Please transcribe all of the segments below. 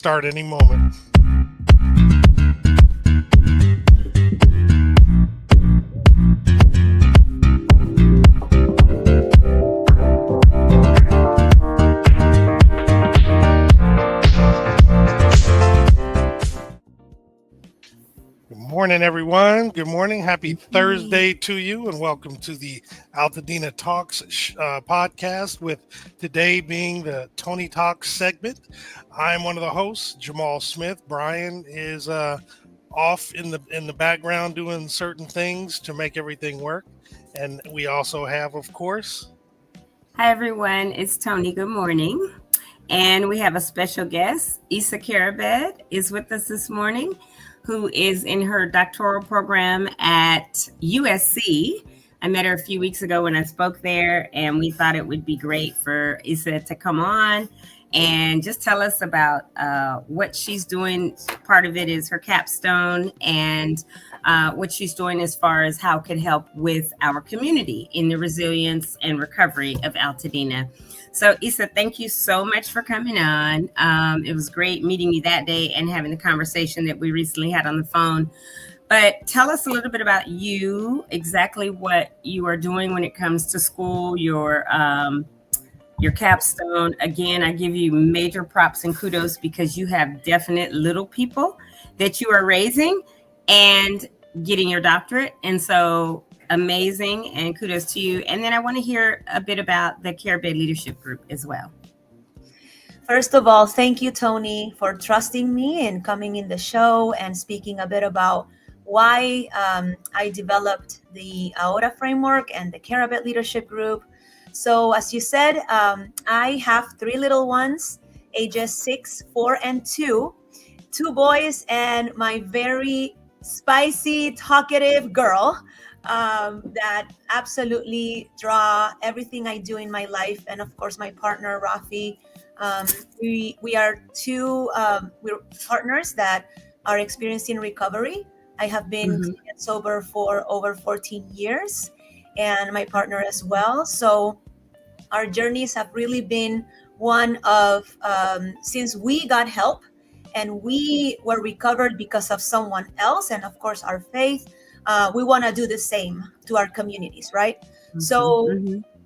Start any moment. Good morning, everyone. Good morning. Happy Thursday to you, and welcome to the Altadena Talks podcast. With today being the Tony Talks segment, I'm one of the hosts, Jamal Smith. Brian is off in the background doing certain things to make everything work, and we also have, of course. Hi, everyone. It's Tony. Good morning. And we have a special guest. Isabella Karabed is with us this morning, who is in her doctoral program at USC. I met her a few weeks ago when I spoke there, and we thought it would be great for Isa to come on and just tell us about what she's doing. Part of it is her capstone, and what she's doing as far as how it could help with our community in the resilience and recovery of Altadena. So, Isa, thank you so much for coming on. It was great meeting you that day and having the conversation that we recently had on the phone. But tell us a little bit about you, exactly what you are doing when it comes to school, your capstone. Again, I give you major props and kudos because you have definite little people that you are raising and getting your doctorate. And so amazing, and kudos to you. And then I want to hear a bit about the Karabed Leadership Group as well. First of all, thank you, Tony, for trusting me and coming in the show and speaking a bit about why I developed the AORA framework and the Karabed Leadership Group. So as you said, I have three little ones, ages 6, 4, and 2 boys, and my very spicy, talkative girl that absolutely draw everything I do in my life. And of course, my partner, Rafi. We are we're partners that are experiencing recovery. I have been sober for over 14 years, and my partner as well. So our journeys have really been one of, since we got help and we were recovered because of someone else, and of course our faith, we want to do the same to our communities, right? So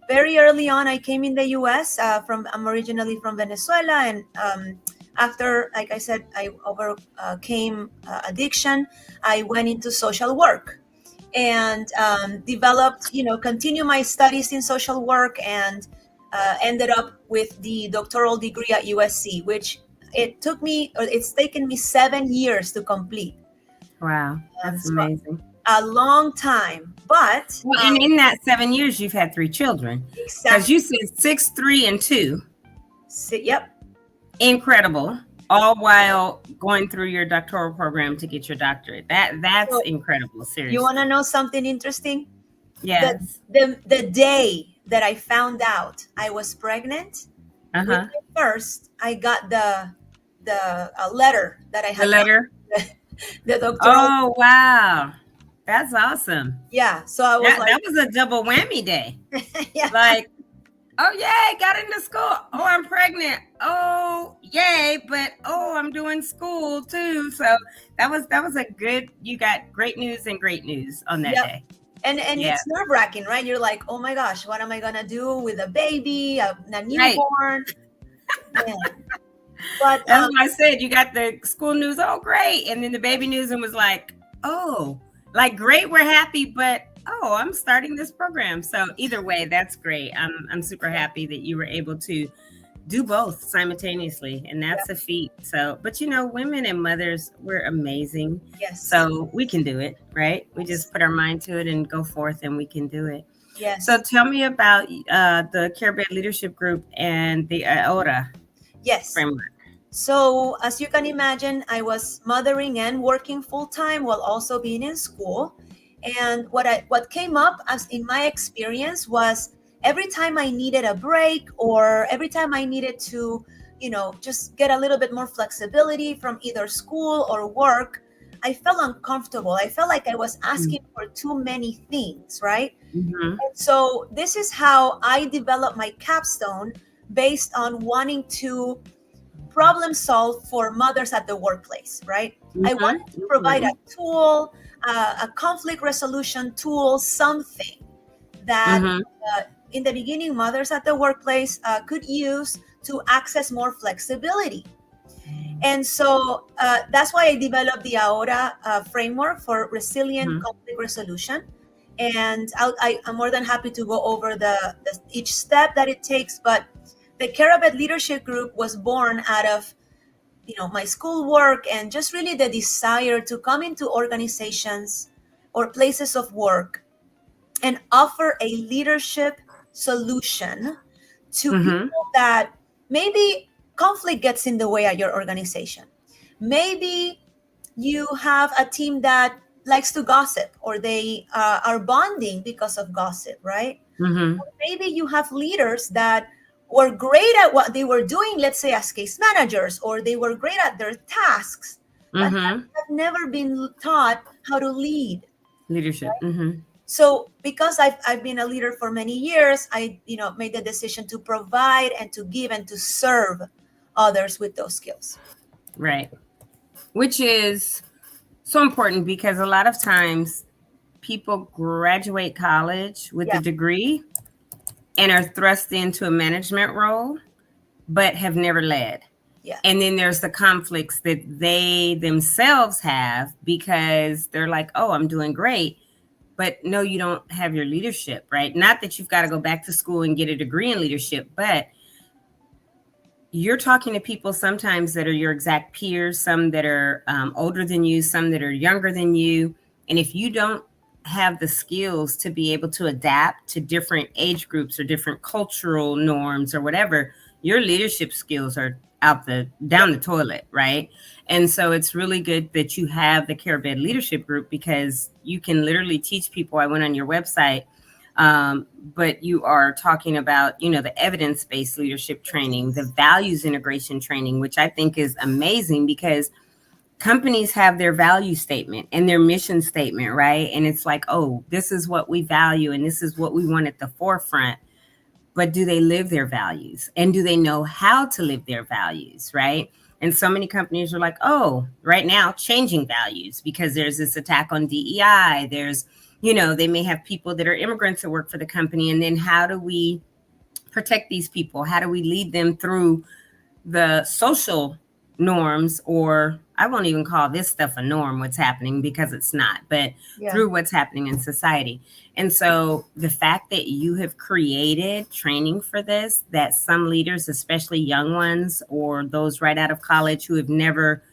very early on, I came in the US. I'm originally from Venezuela, and after, like I said, I overcame addiction. I went into social work and developed, continue my studies in social work, and ended up with the doctoral degree at USC, which it's taken me 7 years to complete. Wow, that's amazing. A long time, but and in that 7 years, you've had 3 children. Exactly. Because you said 6, 3, and 2. Yep. Incredible. All while going through your doctoral program to get your doctorate. That's so incredible. Seriously. You want to know something interesting? Yes. The day that I found out I was pregnant, first I got the letter that I had. The letter. The doctoral. Oh wow. That's awesome. Yeah. So I was that was a double whammy day. Yeah. Like, oh yay, got into school. Oh, I'm pregnant. Oh, yay, but I'm doing school too. So that was a good. You got great news and great news on that day. And it's nerve-wracking, right? You're like, oh my gosh, what am I gonna do with a baby, a newborn? Yeah. But that's what I said. You got the school news, oh great, and then the baby news, and was like, oh, like great, we're happy, but I'm starting this program. So either way, that's great. I'm super happy that you were able to do both simultaneously, and that's a feat. So, but women and mothers, we're amazing. Yes. So we can do it, right? We just put our mind to it and go forth, and we can do it. Yes. So tell me about the Karabed Leadership Group and the AORA framework. So as you can imagine, I was mothering and working full time while also being in school. And what came up as in my experience was every time I needed a break, or every time I needed to, just get a little bit more flexibility from either school or work, I felt uncomfortable. I felt like I was asking for too many things, right? And so this is how I developed my capstone, based on wanting to problem solve for mothers at the workplace, right? I wanted to provide a tool, a conflict resolution tool, something that in the beginning mothers at the workplace could use to access more flexibility. And so that's why I developed the Ahora framework for resilient conflict resolution. And I'm more than happy to go over the each step that it takes. But the Karabed Leadership Group was born out of my school work and just really the desire to come into organizations or places of work and offer a leadership solution to people that maybe conflict gets in the way at your organization. Maybe you have a team that likes to gossip, or they are bonding because of gossip, right? Or maybe you have leaders that were great at what they were doing, let's say as case managers, or they were great at their tasks, but have never been taught how to lead. Leadership. Right? So because I've been a leader for many years, I made the decision to provide and to give and to serve others with those skills. Right. Which is so important, because a lot of times people graduate college with a degree and are thrust into a management role, but have never led. Yeah. And then there's the conflicts that they themselves have, because they're like, oh, I'm doing great. But no, you don't have your leadership, right? Not that you've got to go back to school and get a degree in leadership, but you're talking to people sometimes that are your exact peers, some that are older than you, some that are younger than you. And if you don't have the skills to be able to adapt to different age groups or different cultural norms or whatever, your leadership skills are down the toilet, right? And so it's really good that you have the Karabed Leadership Group, because you can literally teach people. I went on your website, but you are talking about, the evidence-based leadership training, the values integration training, which I think is amazing, because companies have their value statement and their mission statement, right? And it's like, oh, this is what we value and this is what we want at the forefront. But do they live their values? And do they know how to live their values, right? And so many companies are like, oh, right now, changing values, because there's this attack on DEI. There's, they may have people that are immigrants that work for the company. And then how do we protect these people? How do we lead them through the social norms, or I won't even call this stuff a norm, what's happening, because it's not, but through what's happening in society. And so the fact that you have created training for this, that some leaders, especially young ones or those right out of college who have never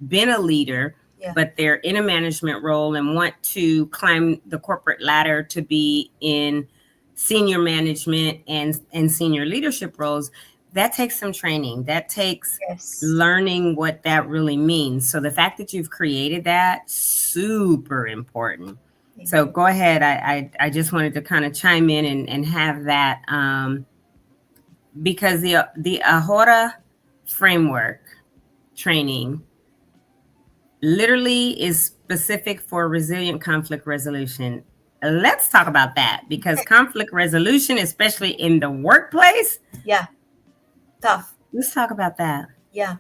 been a leader, but they're in a management role and want to climb the corporate ladder to be in senior management and senior leadership roles, that takes some training. That takes learning what that really means. So the fact that you've created that, super important. So go ahead. I just wanted to kind of chime in and have that, because the Ahora framework training literally is specific for resilient conflict resolution. Let's talk about that, because conflict resolution, especially in the workplace, tough. Let's talk about that. Yeah.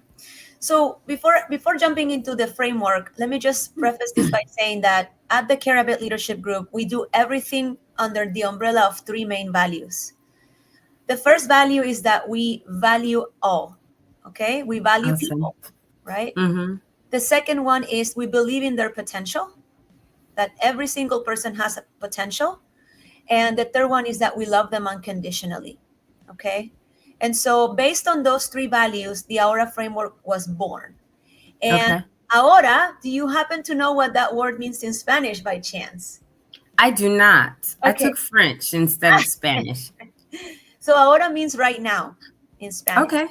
So before jumping into the framework, let me just preface this by saying that at the Karabed Leadership Group, we do everything under the umbrella of three main values. The first value is that we value all. Okay, we value people, right? The second one is we believe in their potential, that every single person has a potential. And the third one is that we love them unconditionally. Okay. And so based on those three values, the Ahora framework was born. And Ahora, do you happen to know what that word means in Spanish by chance? I do not. I took French instead of Spanish. So Ahora means right now in Spanish. Okay.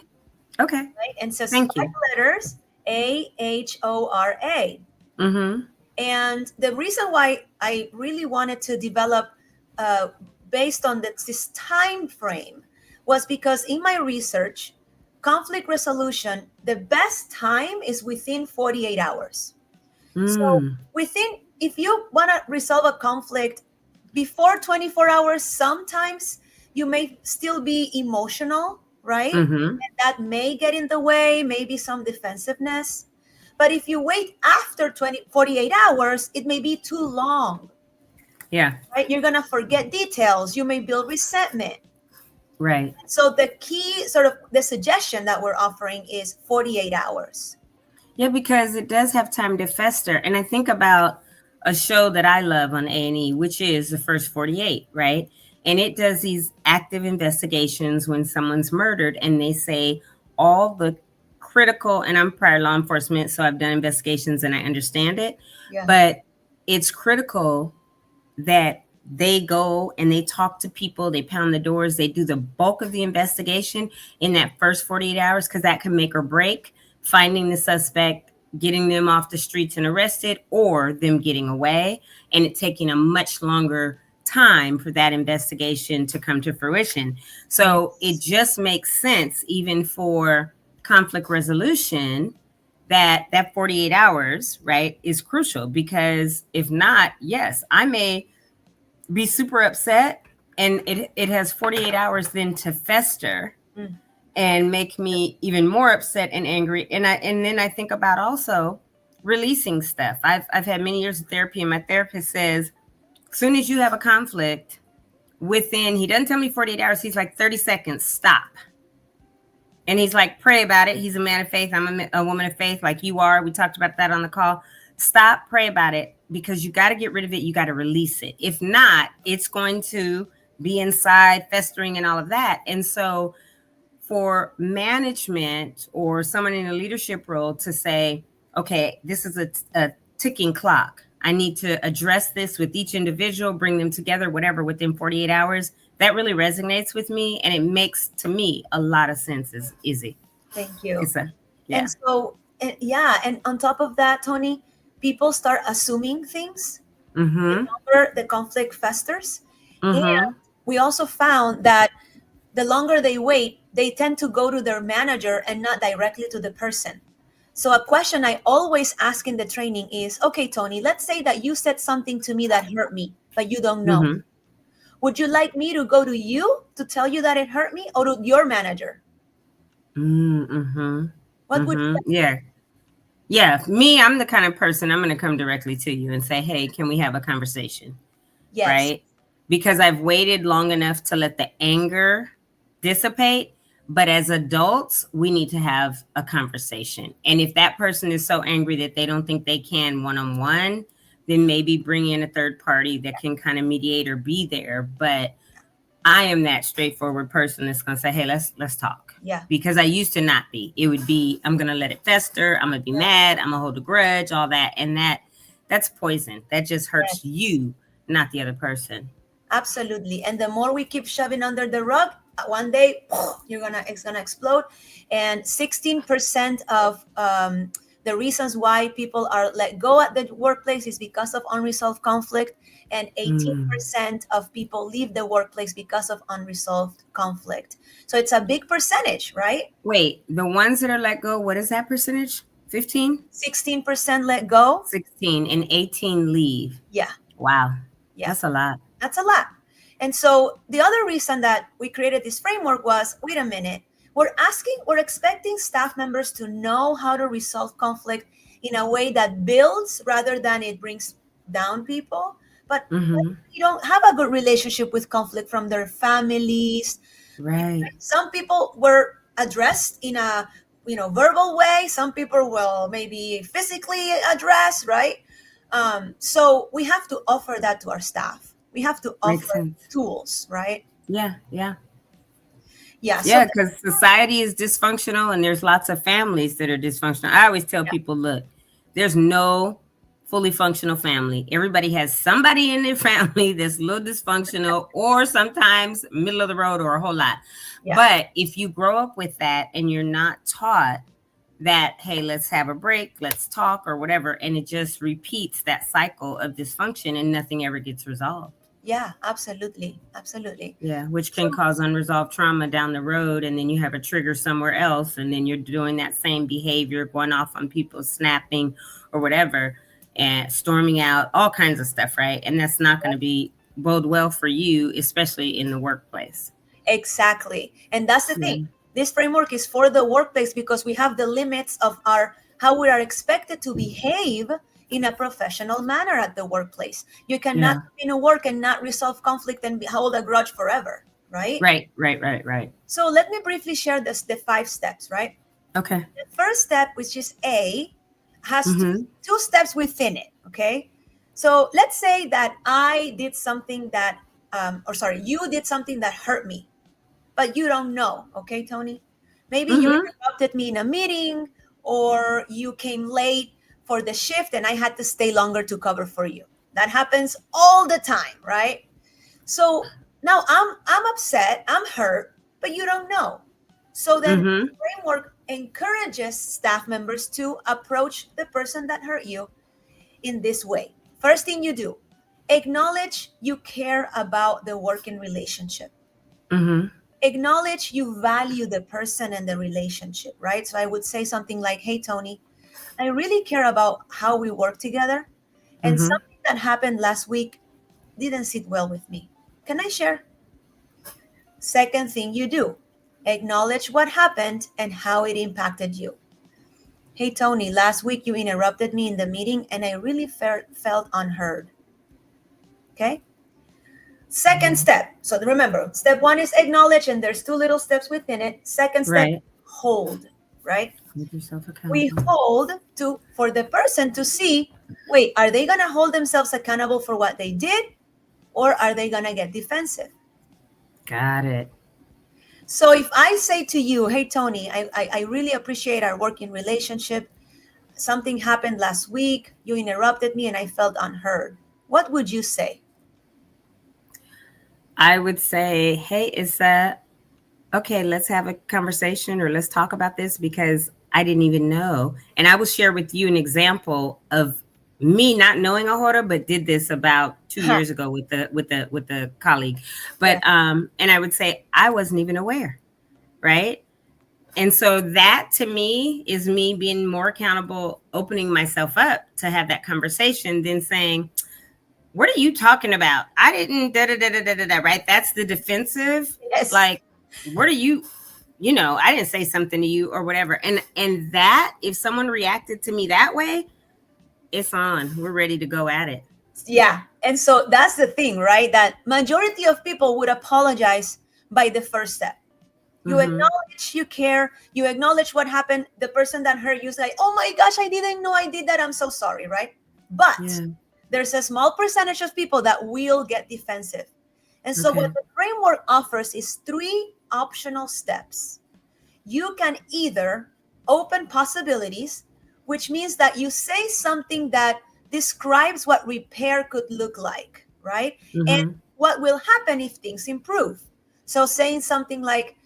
Right? And so five letters, AHORA. And the reason why I really wanted to develop based on this time frame was because in my research, conflict resolution, the best time is within 48 hours. So if you want to resolve a conflict before 24 hours, sometimes you may still be emotional right? Mm-hmm. And that may get in the way, maybe some defensiveness. But if you wait after 48 hours, it may be too long, Yeah. right? You're going to forget details. You may build resentment. Right. So the key, sort of the suggestion that we're offering is 48 hours. Yeah, because it does have time to fester. And I think about a show that I love on A&E, which is The First 48, right? And it does these active investigations when someone's murdered, and they say all the critical, and I'm prior law enforcement, so I've done investigations and I understand it, Yeah. but it's critical that they go and they talk to people, they pound the doors, they do the bulk of the investigation in that first 48 hours, because that can make or break finding the suspect, getting them off the streets and arrested, or them getting away, and it taking a much longer time for that investigation to come to fruition. So it just makes sense, even for conflict resolution, that 48 hours, right, is crucial. Because if not, yes, I may be super upset, and it has 48 hours then to fester and make me even more upset and angry. And then I think about also releasing stuff. I've had many years of therapy, and my therapist says, as soon as you have a conflict, within, he doesn't tell me 48 hours, he's like 30 seconds, stop. And he's like, pray about it. He's a man of faith. I'm a woman of faith, like you are. We talked about that on the call. Stop, pray about it, because you got to get rid of it. You got to release it. If not, it's going to be inside, festering and all of that. And so for management or someone in a leadership role to say, okay, this is a ticking clock. I need to address this with each individual, bring them together, whatever, within 48 hours. That really resonates with me, and it makes, to me, a lot of sense. Is Izzy. Thank you. Yeah. And so, and on top of that, Tony, people start assuming things. Mm-hmm. The longer the conflict festers. Mm-hmm. And we also found that the longer they wait, they tend to go to their manager and not directly to the person. So a question I always ask in the training is, okay, Tony, let's say that you said something to me that hurt me, but you don't know. Mm-hmm. Would you like me to go to you to tell you that it hurt me, or to your manager? Mm-hmm. What would you like? Yeah. Me, I'm the kind of person, I'm going to come directly to you and say, hey, can we have a conversation? Yes. Right? Because I've waited long enough to let the anger dissipate. But as adults, we need to have a conversation. And if that person is so angry that they don't think they can one-on-one, then maybe bring in a third party that can kind of mediate or be there. But I am that straightforward person that's going to say, hey, let's talk. Yeah. Because I used to not be. It would be, I'm going to let it fester. I'm going to be mad. I'm going to hold a grudge, all that. And that's poison. That just hurts you, not the other person. Absolutely. And the more we keep shoving under the rug, one day it's gonna explode. And 16% of the reasons why people are let go at the workplace is because of unresolved conflict, and 18% of people leave the workplace because of unresolved conflict. So it's a big percentage, right? Wait, the ones that are let go, what is that percentage? 15? 16% let go. 16 and 18 leave. Yeah. Wow. Yeah. That's a lot. That's a lot. And so the other reason that we created this framework was, wait a minute, we're expecting staff members to know how to resolve conflict in a way that builds rather than it brings down people. But you don't have a good relationship with conflict from their families. Right. Some people were addressed in a verbal way. Some people will maybe physically address, right? So we have to offer that to our staff. We have to offer tools, right? Yeah. Yeah. Yeah, because society is dysfunctional, and there's lots of families that are dysfunctional. I always tell people, look, there's no fully functional family. Everybody has somebody in their family that's a little dysfunctional, or sometimes middle of the road, or a whole lot. Yeah. But if you grow up with that and you're not taught that, hey, let's have a break, let's talk, or whatever, and it just repeats that cycle of dysfunction and nothing ever gets resolved. Yeah, absolutely. Yeah, which can cause unresolved trauma down the road, and then you have a trigger somewhere else, and then you're doing that same behavior, going off on people, snapping or whatever, and storming out, all kinds of stuff, right? And that's not going to bode well for you, especially in the workplace. Exactly. And that's the thing. This framework is for the workplace because we have the limits of how we are expected to behave in a professional manner at the workplace. You cannot be in a work and not resolve conflict and hold a grudge forever, right? Right. So let me briefly share the 5 steps, right? Okay. The first step, which is A, has two steps within it, okay? So let's say that I did something that, you did something that hurt me, but you don't know, okay, Tony? Maybe you interrupted me in a meeting, or you came late for the shift and I had to stay longer to cover for you. That happens all the time, right? So now I'm upset, I'm hurt, but you don't know. So then the framework encourages staff members to approach the person that hurt you in this way. First thing you do, acknowledge you care about the working relationship. Acknowledge you value the person and the relationship, right? So I would say something like, hey, Tony, I really care about how we work together. And something that happened last week didn't sit well with me. Can I share? Second thing you do, acknowledge what happened and how it impacted you. Hey, Tony, last week you interrupted me in the meeting and I really felt unheard. Okay? Second step. So remember, step 1 is acknowledge, and there's 2 little steps within it. Second step, hold, right? Hold yourself accountable. We hold for the person to see, wait, are they going to hold themselves accountable for what they did, or are they going to get defensive? Got it. So if I say to you, hey, Tony, I really appreciate our working relationship. Something happened last week. You interrupted me and I felt unheard. What would you say? I would say, hey, Issa, okay, let's have a conversation or let's talk about this because I didn't even know. And I will share with you an example of me not knowing Ahora, but did this about 2 years ago with the colleague. But and I would say I wasn't even aware, right? And so that to me is me being more accountable, opening myself up to have that conversation than saying, what are you talking about? I didn't right? That's the defensive. Yes. Like, what are you, I didn't say something to you or whatever. And that, if someone reacted to me that way, it's on. We're ready to go at it. Yeah. And so that's the thing, right? That majority of people would apologize by the first step. You acknowledge you care. You acknowledge what happened. The person that hurt you is like, oh my gosh, I didn't know I did that. I'm so sorry, right? But there's a small percentage of people that will get defensive. And so what the framework offers is 3 optional steps. You can either open possibilities, which means that you say something that describes what repair could look like, right? And what will happen if things improve. So saying something like,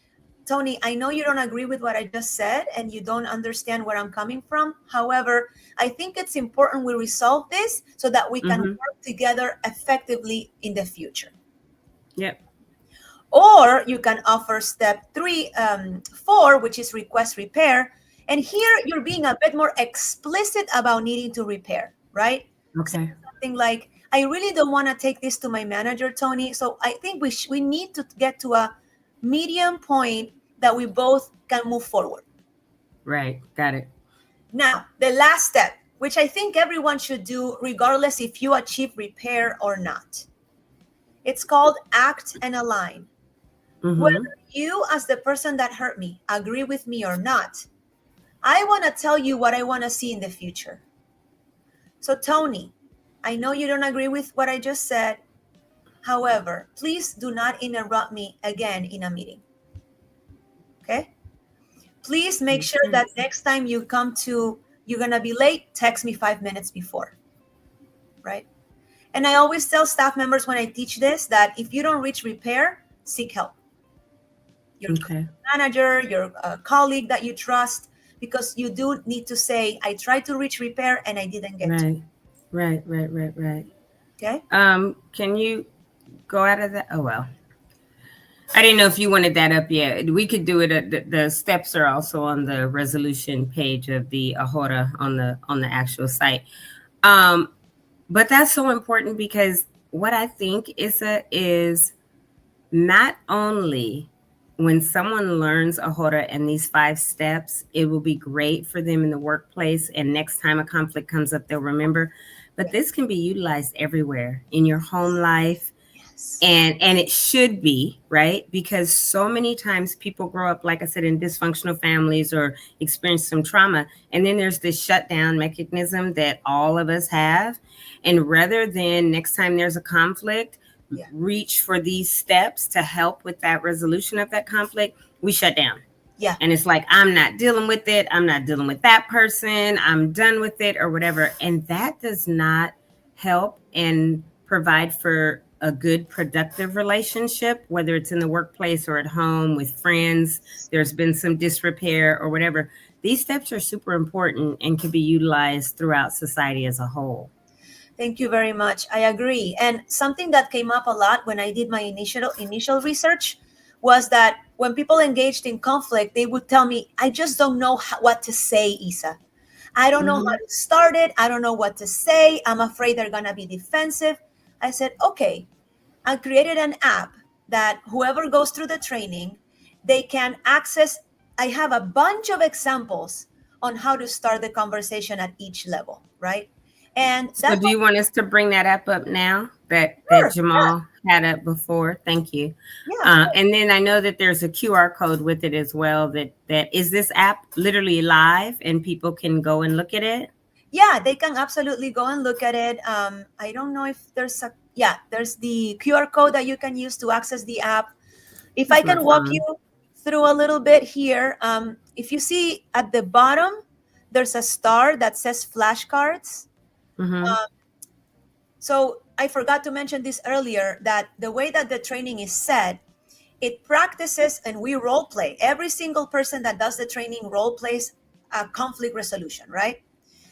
Tony, I know you don't agree with what I just said and you don't understand where I'm coming from. However, I think it's important we resolve this so that we can work together effectively in the future. Yep. Or you can offer step 4, which is request repair. And here you're being a bit more explicit about needing to repair, right? Okay. Something like, I really don't want to take this to my manager, Tony. So I think we need to get to a medium point that we both can move forward. Right. Got it. Now, the last step, which I think everyone should do regardless if you achieve repair or not. It's called act and align. Whether you, as the person that hurt me, agree with me or not, I want to tell you what I want to see in the future. So, Tony, I know you don't agree with what I just said. However, please do not interrupt me again in a meeting. Okay? Please make sure that next time you're going to be late, text me 5 minutes before. Right? And I always tell staff members when I teach this that if you don't reach repair, seek help. Your manager, your colleague that you trust, because you do need to say, I tried to reach repair and I didn't get to. Right. Okay? Can you go out of that? Oh, well. I didn't know if you wanted that up yet. We could do it. The steps are also on the resolution page of the Ahora on the actual site. But that's so important because what I think is not only when someone learns Ahora and these 5 steps, it will be great for them in the workplace. And next time a conflict comes up, they'll remember. But Yeah. this can be utilized everywhere in your home life, Yes. and it should be, right? Because so many times people grow up, like I said, in dysfunctional families or experience some trauma, and then there's this shutdown mechanism that all of us have. And rather than next time there's a conflict, Yeah. reach for these steps to help with that resolution of that conflict, we shut down. Yeah. And it's like, I'm not dealing with it, I'm not dealing with that person, I'm done with it, or whatever. And that does not help and provide for a good productive relationship, whether it's in the workplace or at home with friends. There's been some disrepair or whatever. These steps are super important and can be utilized throughout society as a whole. Thank you very much. I agree. And something that came up a lot when I did my initial research was that when people engaged in conflict, they would tell me, "I just don't know what to say, Isa. I don't know how to start it. I don't know what to say. I'm afraid they're going to be defensive." I said, "Okay." I created an app that whoever goes through the training, they can access. I have a bunch of examples on how to start the conversation at each level, right? And So that's do you want us to bring that app up now that sure. Jamal had up before? Thank you. Yeah. And then I know that there's a QR code with it as well. That is this app literally live and people can go and look at it? Yeah, they can absolutely go and look at it. I don't know if there's the QR code that you can use to access the app. If I That's my can walk phone. you through a little bit here, if you see at the bottom, there's a star that says flashcards. Mm-hmm. So I forgot to mention this earlier, that the way that the training is set, it practices and we role play. Every single person that does the training role plays a conflict resolution, right?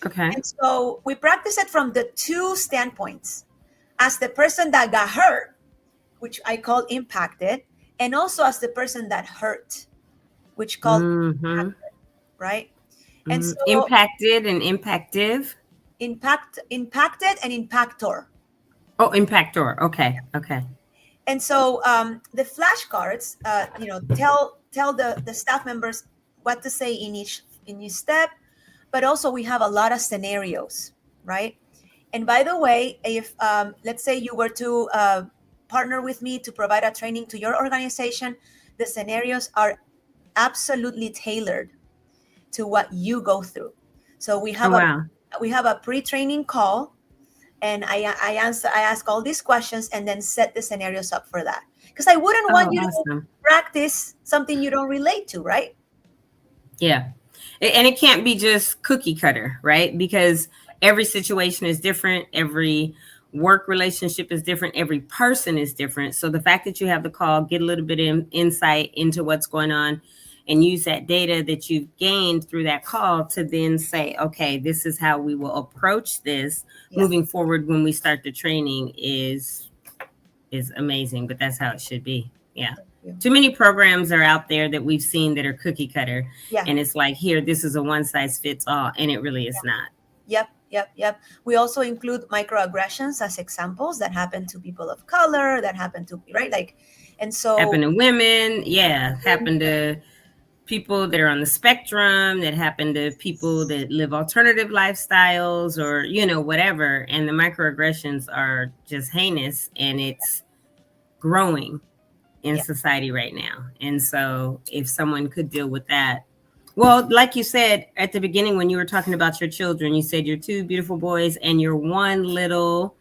Okay. And so we practice it from the 2 standpoints: as the person that got hurt, which I call impacted, and also as the person that hurt, which called Mm-hmm. right? And so Impacted and impactive. impacted and impactor. Oh, impactor. Okay. Okay. And so the flashcards, tell the staff members what to say in each step, but also we have a lot of scenarios, right? And by the way, if let's say you were to partner with me to provide a training to your organization, the scenarios are absolutely tailored to what you go through. So we have a pre-training call, and I ask all these questions and then set the scenarios up for that, because I wouldn't want you to practice something you don't relate to, right? Yeah. And it can't be just cookie cutter, right? Because every situation is different. Every work relationship is different. Every person is different. So the fact that you have the call, get a little bit of insight into what's going on, and use that data that you've gained through that call to then say, okay, this is how we will approach this moving forward when we start the training is amazing. But that's how it should be. Yeah. Too many programs are out there that we've seen that are cookie cutter. Yeah. And it's like, here, this is a one size fits all. And it really is not. Yep. We also include microaggressions as examples that happen to people of color, that happen to, right? Like, and so. Happen to women. Yeah. Happen to people that are on the spectrum, that happen to people that live alternative lifestyles or, whatever. And the microaggressions are just heinous, and it's growing in society right now. And so if someone could deal with that, well, like you said at the beginning, when you were talking about your children, you said your 2 beautiful boys and your 1 little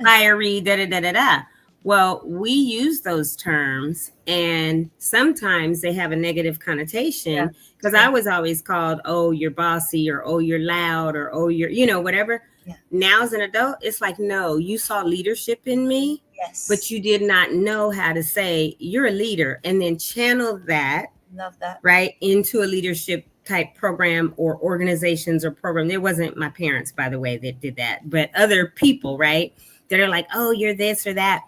fiery da-da-da-da-da. Well, we use those terms, and sometimes they have a negative connotation, because I was always called, oh, you're bossy, or oh, you're loud, or oh, you're, whatever. Yeah. Now as an adult, it's like, no, you saw leadership in me, but you did not know how to say you're a leader, and then channel that, love that, right, into a leadership type program or organizations or program. It wasn't my parents, by the way, that did that, but other people, right, that are like, oh, you're this or that.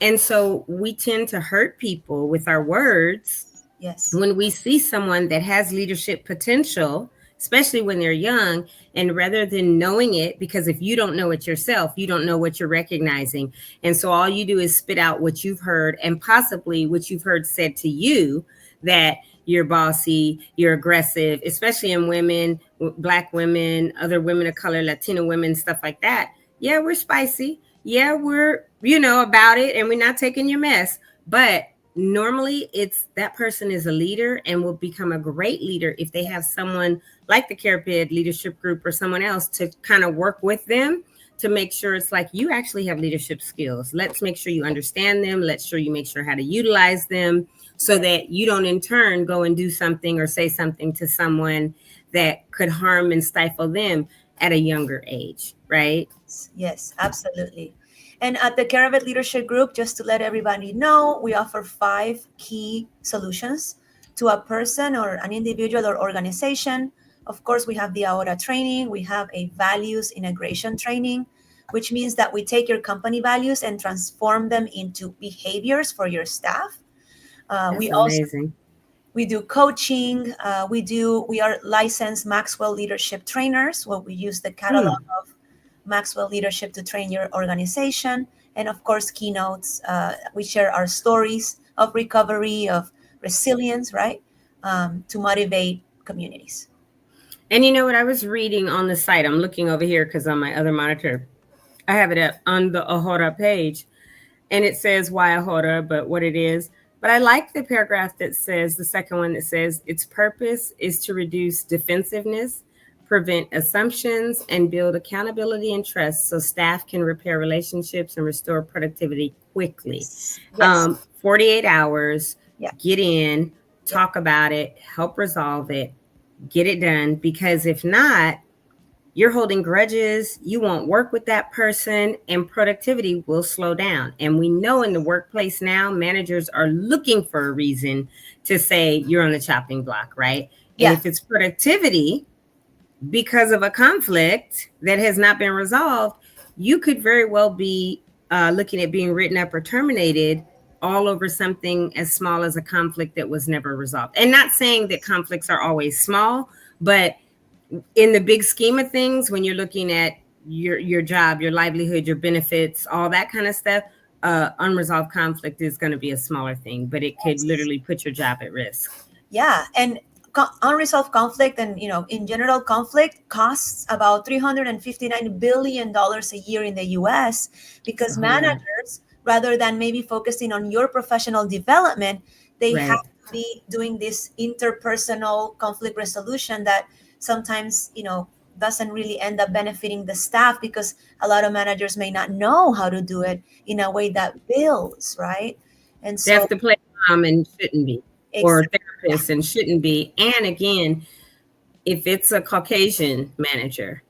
And so we tend to hurt people with our words. Yes. When we see someone that has leadership potential, especially when they're young. And rather than knowing it, because if you don't know it yourself, you don't know what you're recognizing. And so all you do is spit out what you've heard and possibly what you've heard said to you, that you're bossy, you're aggressive, especially in women, Black women, other women of color, Latino women, stuff like that. Yeah, we're spicy. Yeah, we're, about it, and we're not taking your mess. But normally it's that person is a leader and will become a great leader if they have someone like the Karabed leadership group or someone else to kind of work with them to make sure it's like, you actually have leadership skills. Let's make sure you understand them. Let's sure you make sure how to utilize them so that you don't in turn go and do something or say something to someone that could harm and stifle them at a younger age, right? Yes, absolutely. And at the Karabed Leadership Group, just to let everybody know, we offer 5 key solutions to a person or an individual or organization. Of course, we have the AORA training. We have a values integration training, which means that we take your company values and transform them into behaviors for your staff. That's amazing. We do coaching. We are licensed Maxwell leadership trainers, where we use the catalog of Maxwell Leadership to train your organization. And of course, keynotes. We share our stories of recovery, of resilience, right? To motivate communities. And you know what? I was reading on the site. I'm looking over here because on my other monitor, I have it up on the AHORA page. And it says why AHORA, but what it is. But I like the paragraph that says, the second one that says, its purpose is to reduce defensiveness, prevent assumptions, and build accountability and trust so staff can repair relationships and restore productivity quickly. Yes. 48 hours, Yeah. Get in, talk about it, help resolve it, get it done. Because if not, you're holding grudges, you won't work with that person, and productivity will slow down. And we know in the workplace now, managers are looking for a reason to say you're on the chopping block, right? Yeah. And if it's productivity because of a conflict that has not been resolved, you could very well be looking at being written up or terminated all over something as small as a conflict that was never resolved. And not saying that conflicts are always small, but in the big scheme of things, when you're looking at your job, your livelihood, your benefits, all that kind of stuff, unresolved conflict is going to be a smaller thing, but it could literally put your job at risk. Yeah, and unresolved conflict, and in general, conflict costs about $359 billion a year in the U.S. because managers, rather than maybe focusing on your professional development, they have to be doing this interpersonal conflict resolution that sometimes doesn't really end up benefiting the staff, because a lot of managers may not know how to do it in a way that builds, right? And so they have to play mom and shouldn't be, or therapist and shouldn't be. And again, if it's a Caucasian manager,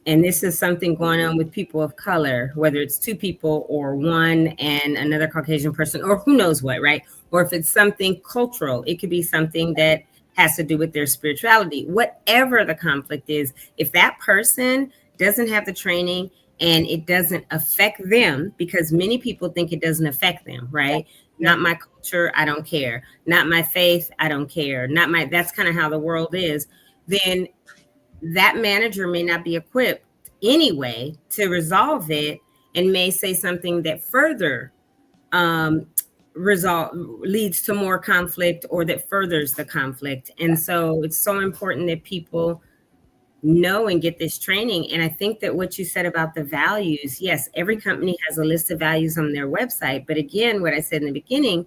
and this is something going on with people of color, whether it's 2 people or 1 and another Caucasian person, or who knows what, right? Or if it's something cultural, it could be something that has to do with their spirituality. Whatever the conflict is, if that person doesn't have the training and it doesn't affect them, because many people think it doesn't affect them, right? Yeah. Not my culture, I don't care. Not my faith, I don't care. That's kind of how the world is. Then that manager may not be equipped anyway to resolve it, and may say something that further leads to more conflict, or that furthers the conflict. And so it's so important that people know and get this training. And I think that what you said about the values, yes, every company has a list of values on their website. But again, what I said in the beginning,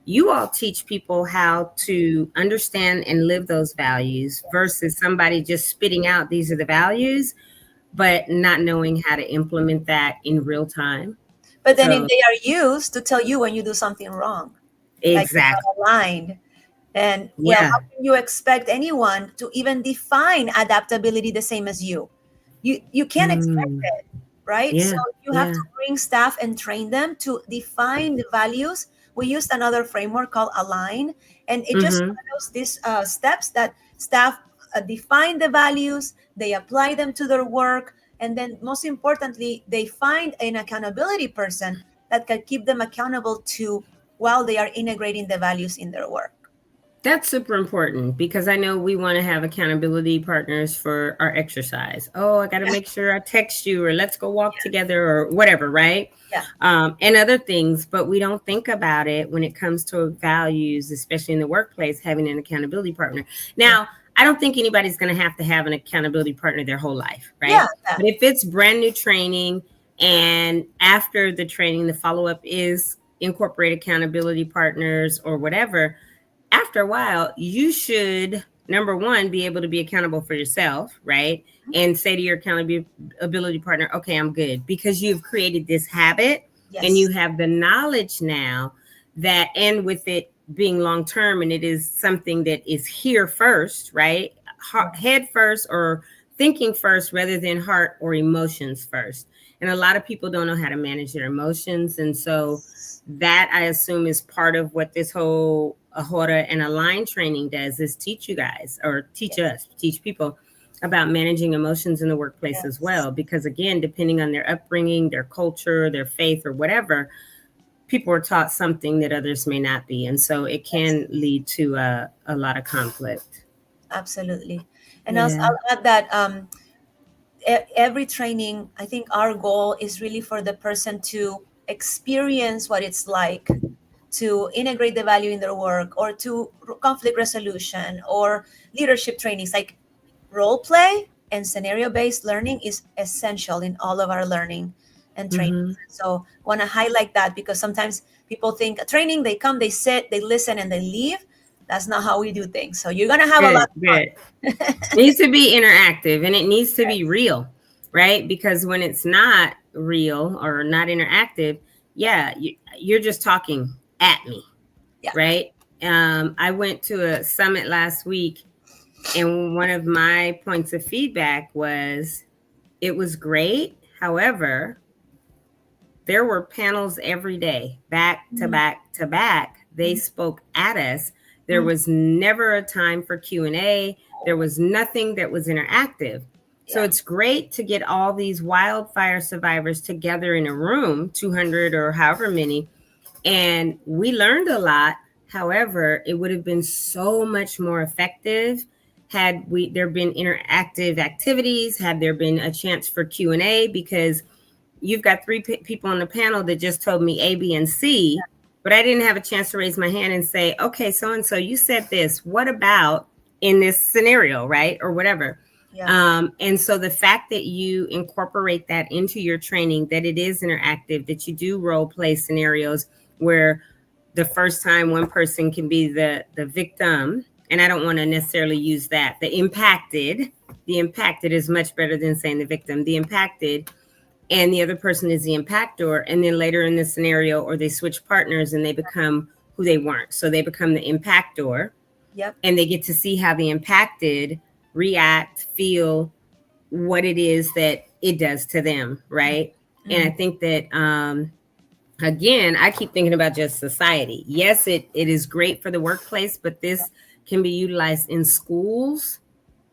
you all teach people how to understand and live those values versus somebody just spitting out, these are the values, but not knowing how to implement that in real time. But then if they are used to tell you when you do something wrong, exactly, like you're not aligned, and well, how can you expect anyone to even define adaptability the same as you? You can't expect it, right? Yeah. So you have to bring staff and train them to define the values. We used another framework called Align, and it just follows these steps that staff define the values, they apply them to their work, and then most importantly, they find an accountability person that can keep them accountable to while they are integrating the values in their work. That's super important because I know we want to have accountability partners for our exercise. Oh, I got to Yeah. make sure I text you, or let's go walk together, or whatever, right? Yeah. And other things, but we don't think about it when it comes to values, especially in the workplace, having an accountability partner. Yeah. Now, I don't think anybody's going to have an accountability partner their whole life, Yeah. right? Yeah. But if it's brand new training and after the training, the follow up is incorporate accountability partners or whatever, after a while, you should, number one, be able to be accountable for yourself, right? And say to your accountability partner, okay, I'm good, because you've created this habit and you Yes. have the knowledge now that, and with it being long term and it is something that is here first, right? Head first, or thinking first rather than heart or emotions first. And a lot of people don't know how to manage their emotions. And so that, I assume, is part of what this whole Ahora and Align training does, is teach you guys, or teach Yes. us, teach people about managing emotions in the workplace as Yes. well. Because again, depending on their upbringing, their culture, their faith, or whatever, people are taught something that others may not be. And so it Yes. can lead to a lot of conflict. Absolutely. And also, Yeah. I'll add that every training, I think our goal is really for the person to experience what it's like to integrate the value in their work, or to conflict resolution or leadership trainings. Like role play and scenario based learning is essential in all of our learning and training. Mm-hmm. So want to highlight that, because sometimes people think a training, they come, they sit, they listen, and they leave. That's not how we do things. So you're going to have a lot Good, of good. fun. Needs to be interactive, and it needs to be real, right? Because when it's not real or not interactive, yeah, you're just talking at me, Yeah. right? I went to a summit last week, and one of my points of feedback was it was great. However, there were panels every day, back to Mm, back to back. They mm, spoke at us. There mm. was never a time for Q&A. There was nothing that was interactive. So Yeah. it's great to get all these wildfire survivors together in a room, 200 or however many, and we learned a lot. However, it would have been so much more effective had there been interactive activities, had there been a chance for Q&A, because you've got three people on the panel that just told me A, B, and C, but I didn't have a chance to raise my hand and say, okay, so and so, you said this. What about in this scenario, right? Or whatever. Yeah. And so the fact that you incorporate that into your training, that it is interactive, that you do role play scenarios where the first time one person can be the victim, and I don't want to necessarily use that, the impacted is much better than saying the victim, the impacted, and the other person is the impactor. And then later in the scenario, or they switch partners and they become who they weren't. So they become the impactor. Yep. And they get to see how the impacted react, feel what it is that it does to them, right? Mm. And I think that again, I keep thinking about just society. Yes, it is great for the workplace, but this can be utilized in schools.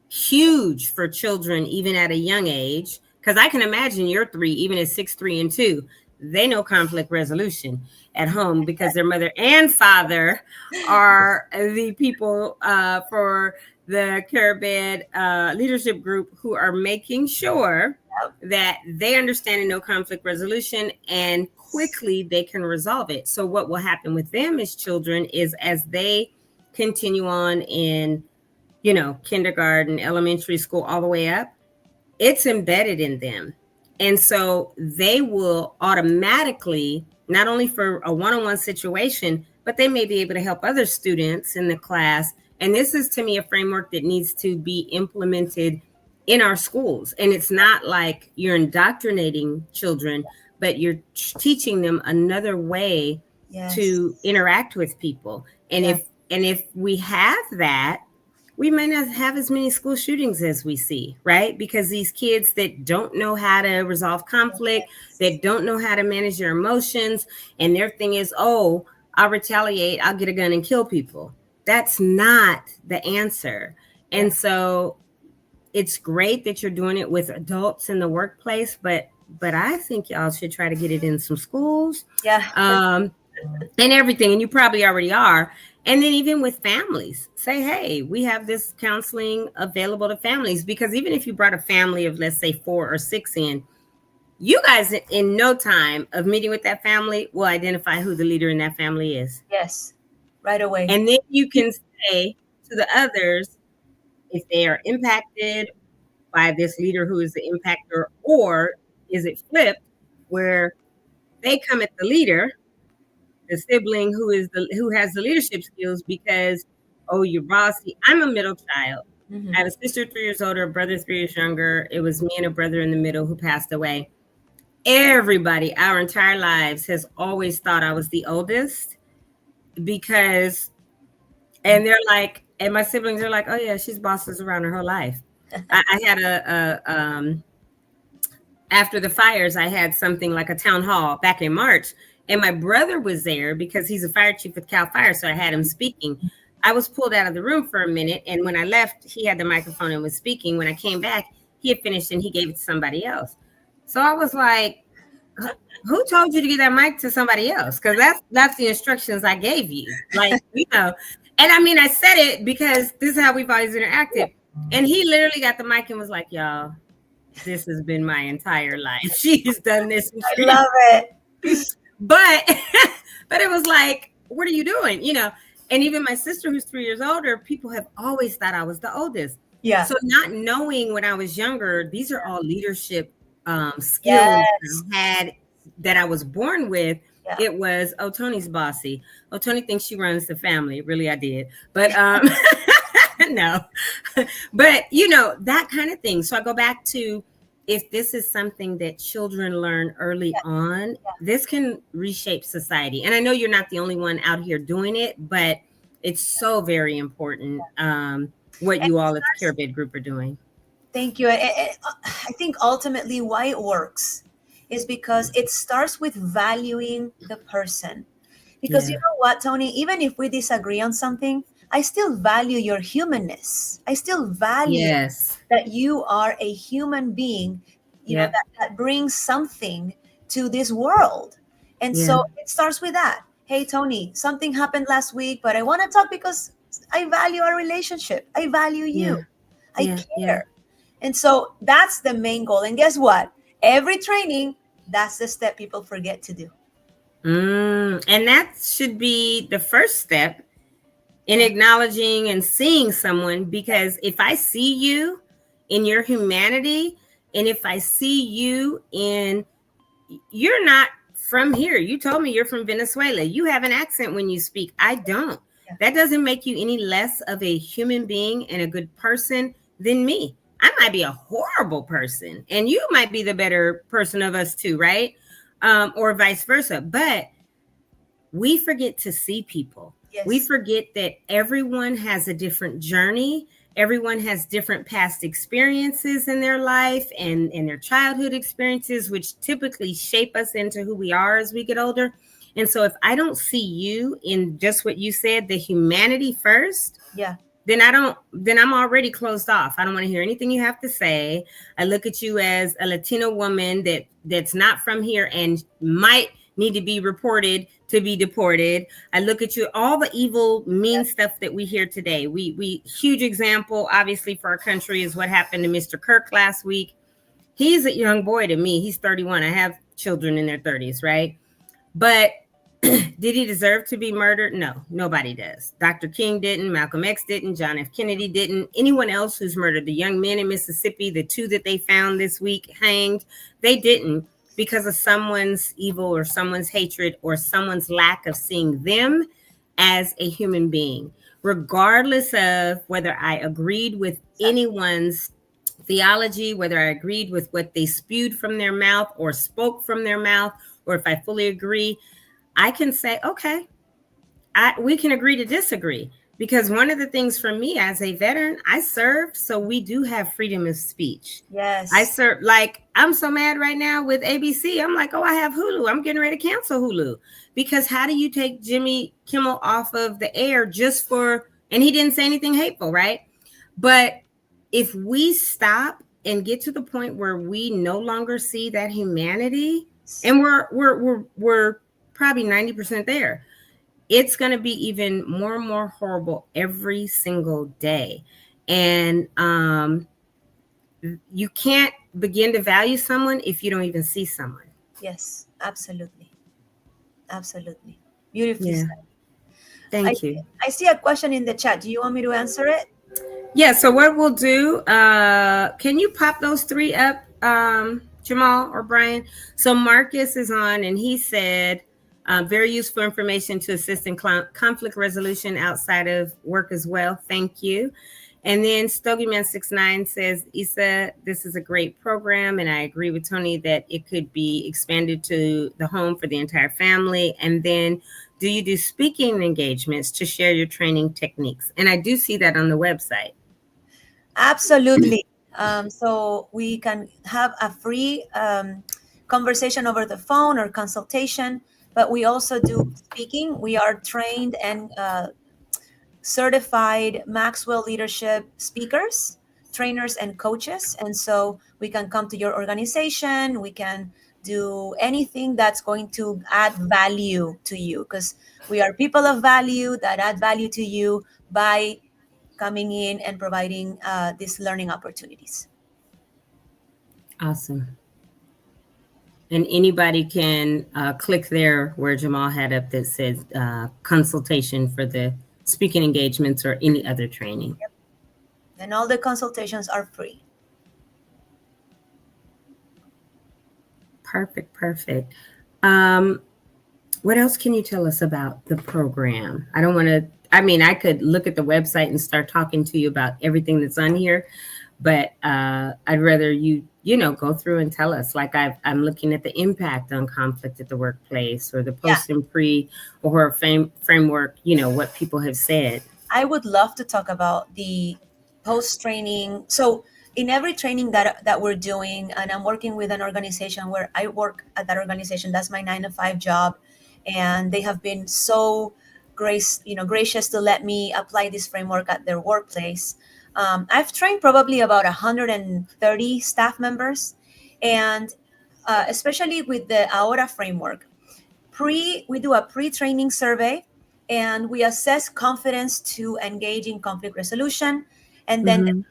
Huge for children, even at a young age. Because I can imagine your three, even at 6, 3, and 2, they know conflict resolution at home because their mother and father are the people for the Karabed leadership group who are making sure that they understand and know conflict resolution, and quickly they can resolve it. So what will happen with them as children is, as they continue on in kindergarten, elementary school, all the way up, it's embedded in them. And so they will automatically, not only for a one-on-one situation, but they may be able to help other students in the class. And this is, to me, a framework that needs to be implemented in our schools. And it's not like you're indoctrinating children, but you're teaching them another way to Yes. interact with people. And Yeah. if we have that, we may not have as many school shootings as we see, right? Because these kids that don't know how to resolve conflict, that don't know how to manage their emotions, and their thing is, oh, I'll retaliate, I'll get a gun and kill people. That's not the answer. Yeah. And so it's great that you're doing it with adults in the workplace, but I think y'all should try to get it in some schools. Yeah. and everything. And you probably already are. And then even with families, say, hey, we have this counseling available to families, because even if you brought a family of, let's say, 4 or 6 in, you guys in no time of meeting with that family will identify who the leader in that family is. Yes, right away. And then you can say to the others, if they are impacted by this leader who is the impactor, or is it flipped where they come at the leader, the sibling who has the leadership skills, because, oh, you're bossy. I'm a middle child. Mhm. I have a sister 3 years older, a brother 3 years younger. It was me and a brother in the middle who passed away. Everybody, our entire lives, has always thought I was the oldest, because, and they're like, and my siblings are like, oh yeah, she's bosses around her whole life. I had after the fires, I had something like a town hall back in March, and my brother was there because he's a fire chief with Cal Fire, so I had him speaking. I was pulled out of the room for a minute, and when I left, he had the microphone and was speaking. When I came back, he had finished and he gave it to somebody else. So I was like, who told you to give that mic to somebody else? Because that's the instructions I gave you. Like, And I mean, I said it because this is how we've always interacted. And he literally got the mic and was like, y'all, this has been my entire life. She's done this. I love it. But it was like, what are you doing? And even my sister, who's 3 years older, people have always thought I was the oldest. Yeah. So not knowing when I was younger, these are all leadership skills Yes. I had that I was born with. Yeah. It was, oh, Tony's bossy. Oh, Tony thinks she runs the family. Really, I did. But no. But, that kind of thing. So I go back to, if this is something that children learn early on, this can reshape society. And I know you're not the only one out here doing it, but it's so very important what you all at the Karabed group are doing. Thank you. I think ultimately why it works is because it starts with valuing the person. Because you know what, Tony, even if we disagree on something, I still value your humanness. I still value that you are a human being, that brings something to this world. And so it starts with that. Hey, Tony, something happened last week, but I want to talk because I value our relationship. I value you. I care. And so that's the main goal. And guess what? Every training, that's the step people forget to do. And that should be the first step in acknowledging and seeing someone, because if I see you in your humanity, and if I see you you're not from here. You told me you're from Venezuela. You have an accent when you speak. I don't. That doesn't make you any less of a human being and a good person than me. I might be a horrible person, and you might be the better person of us too, right? Or vice versa. But we forget to see people. We forget that everyone has a different journey. Everyone has different past experiences in their life and their childhood experiences, which typically shape us into who we are as we get older. And so if I don't see you in just what you said, the humanity first, then I'm already closed off. I don't want to hear anything you have to say. I look at you as a Latina woman that's not from here and might need to be reported to be deported. I look at you, all the evil, mean stuff that we hear today. We huge example, obviously, for our country is what happened to Mr. Kirk last week. He's a young boy to me. He's 31. I have children in their 30s, right? But did he deserve to be murdered? No, nobody does. Dr. King didn't. Malcolm X didn't. John F. Kennedy didn't. Anyone else who's murdered, the young men in Mississippi, the 2 that they found this week hanged, they didn't, because of someone's evil or someone's hatred or someone's lack of seeing them as a human being, regardless of whether I agreed with anyone's theology, whether I agreed with what they spewed from their mouth or spoke from their mouth, or if I fully agree. I can say, okay, we can agree to disagree, because one of the things for me as a veteran, I served, so we do have freedom of speech. Yes. I serve, like, I'm so mad right now with ABC. I'm like, oh, I have Hulu. I'm getting ready to cancel Hulu, because how do you take Jimmy Kimmel off of the air just for, and he didn't say anything hateful, right? But if we stop and get to the point where we no longer see that humanity, and we're probably 90% there. It's going to be even more and more horrible every single day. And you can't begin to value someone if you don't even see someone. Yes, absolutely. Absolutely. Beautifully Yeah. said. I, Thank you. I see a question in the chat. Do you want me to answer it? Yeah. So what we'll do, can you pop those three up, Jamal or Brian? So Marcus is on, and he said, very useful information to assist in conflict resolution outside of work as well. Thank you. And then Stogieman69 says, Isa, this is a great program. And I agree with Tony that it could be expanded to the home for the entire family. And then do you do speaking engagements to share your training techniques? And I do see that on the website. Absolutely. So we can have a free conversation over the phone or consultation, but we also do speaking. We are trained and certified Maxwell leadership speakers, trainers, and coaches. And so we can come to your organization. We can do anything that's going to add value to you, because we are people of value that add value to you by coming in and providing these learning opportunities. Awesome. And anybody can click there where Jamal had up that says consultation for the speaking engagements or any other training. Yep. And all the consultations are free. Perfect. Perfect. What else can you tell us about the program? I don't want to, I mean, I could look at the website and start talking to you about everything that's on here, but I'd rather you go through and tell us. Like I'm looking at the impact on conflict at the workplace, or the post and pre or framework, what people have said. I would love to talk about the post training. So in every training that we're doing, and I'm working with an organization where I work at that organization, that's my 9 to 5 job. And they have been so gracious to let me apply this framework at their workplace. I've trained probably about 130 staff members, and especially with the Aura framework, we do a pre-training survey, and we assess confidence to engage in conflict resolution, and then the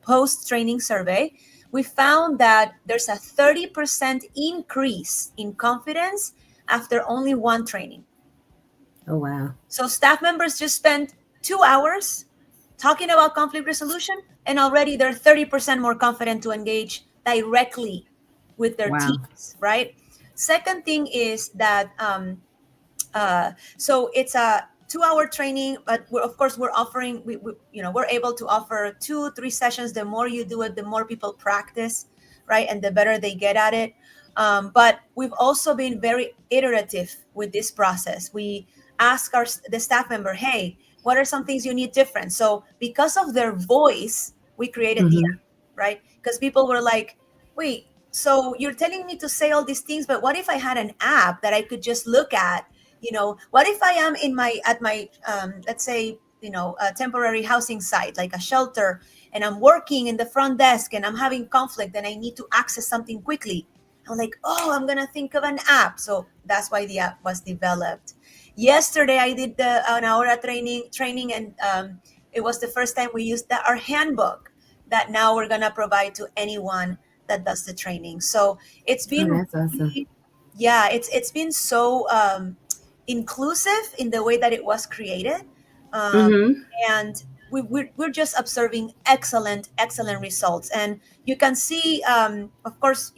post-training survey, we found that there's a 30% increase in confidence after only one training. Oh, wow. So staff members just spent 2 hours talking about conflict resolution, and already they're 30% more confident to engage directly with their teams, right? Second thing is that, so it's a 2-hour training, but of course we're offering, we're able to offer 2-3 sessions. The more you do it, the more people practice, right? And the better they get at it. But we've also been very iterative with this process. We ask the staff member, hey, what are some things you need different? So because of their voice, we created the app, right? Because people were like, wait, so you're telling me to say all these things, but what if I had an app that I could just look at? What if I am at my let's say, a temporary housing site, like a shelter, and I'm working in the front desk and I'm having conflict and I need to access something quickly. I'm like, oh, I'm going to think of an app. So that's why the app was developed. Yesterday, I did an hour training, and it was the first time we used our handbook that now we're going to provide to anyone that does the training. So it's been, that's awesome. Yeah, it's been so inclusive in the way that it was created. And we're just observing excellent results. And you can see, of course,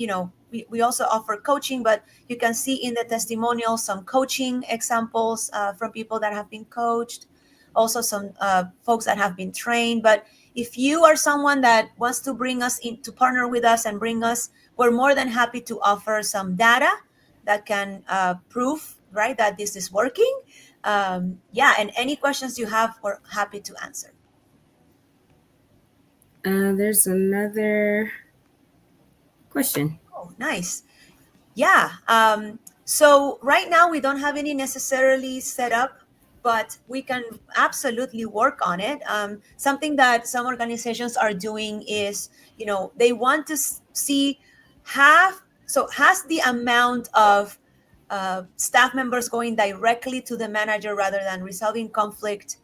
we also offer coaching, but you can see in the testimonials some coaching examples from people that have been coached, also some folks that have been trained. But if you are someone that wants to bring us in, to partner with us and bring us, we're more than happy to offer some data that can prove, right, that this is working. And any questions you have, we're happy to answer. There's another question. Oh, nice. Yeah. So right now we don't have any necessarily set up, but we can absolutely work on it. Something that some organizations are doing is, they want to see So has the amount of staff members going directly to the manager rather than resolving conflict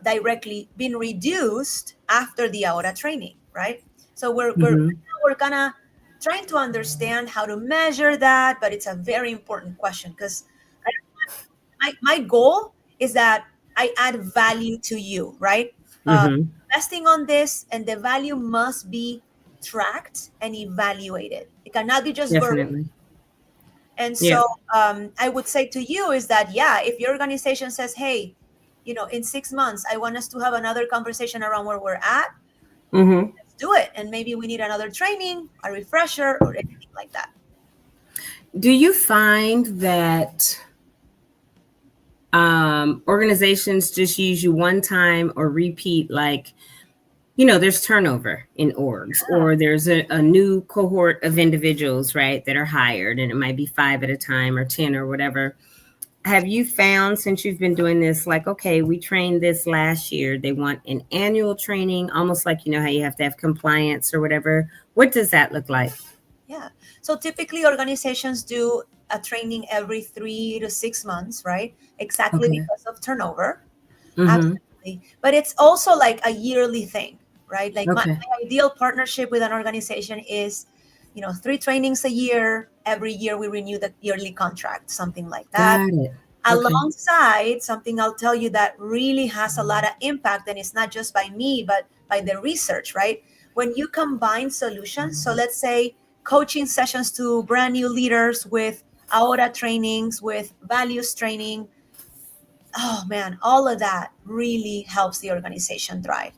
directly been reduced after the aura training, right? So we're kind of trying to understand how to measure that, but it's a very important question because my goal is that I add value to you, right? Mm-hmm. Investing on this, and the value must be tracked and evaluated. It cannot be just verbal. Definitely. And Yeah. so I would say to you is that, yeah, if your organization says, hey, in 6 months, I want us to have another conversation around where we're at, Mm-hmm. let's do it. And maybe we need another training, a refresher, or anything like that. Do you find that organizations just use you one time or repeat, like, there's turnover in orgs, or there's a new cohort of individuals, right, that are hired, and it might be 5 at a time or 10 or whatever. Have you found, since you've been doing this, like, okay, we trained this last year, they want an annual training, almost like, how you have to have compliance or whatever. What does that look like? Yeah. So typically organizations do a training every 3 to 6 months, right? Exactly Okay. because of turnover. Mm-hmm. Absolutely. But it's also like a yearly thing, right? Like my Okay. ideal partnership with an organization is, 3 trainings a year. Every year we renew the yearly contract, something like that. Got it. Okay. Alongside something I'll tell you that really has a lot of impact, and it's not just by me, but by the research, right? When you combine solutions, so let's say coaching sessions to brand new leaders with aura trainings, with values training, oh man, all of that really helps the organization thrive.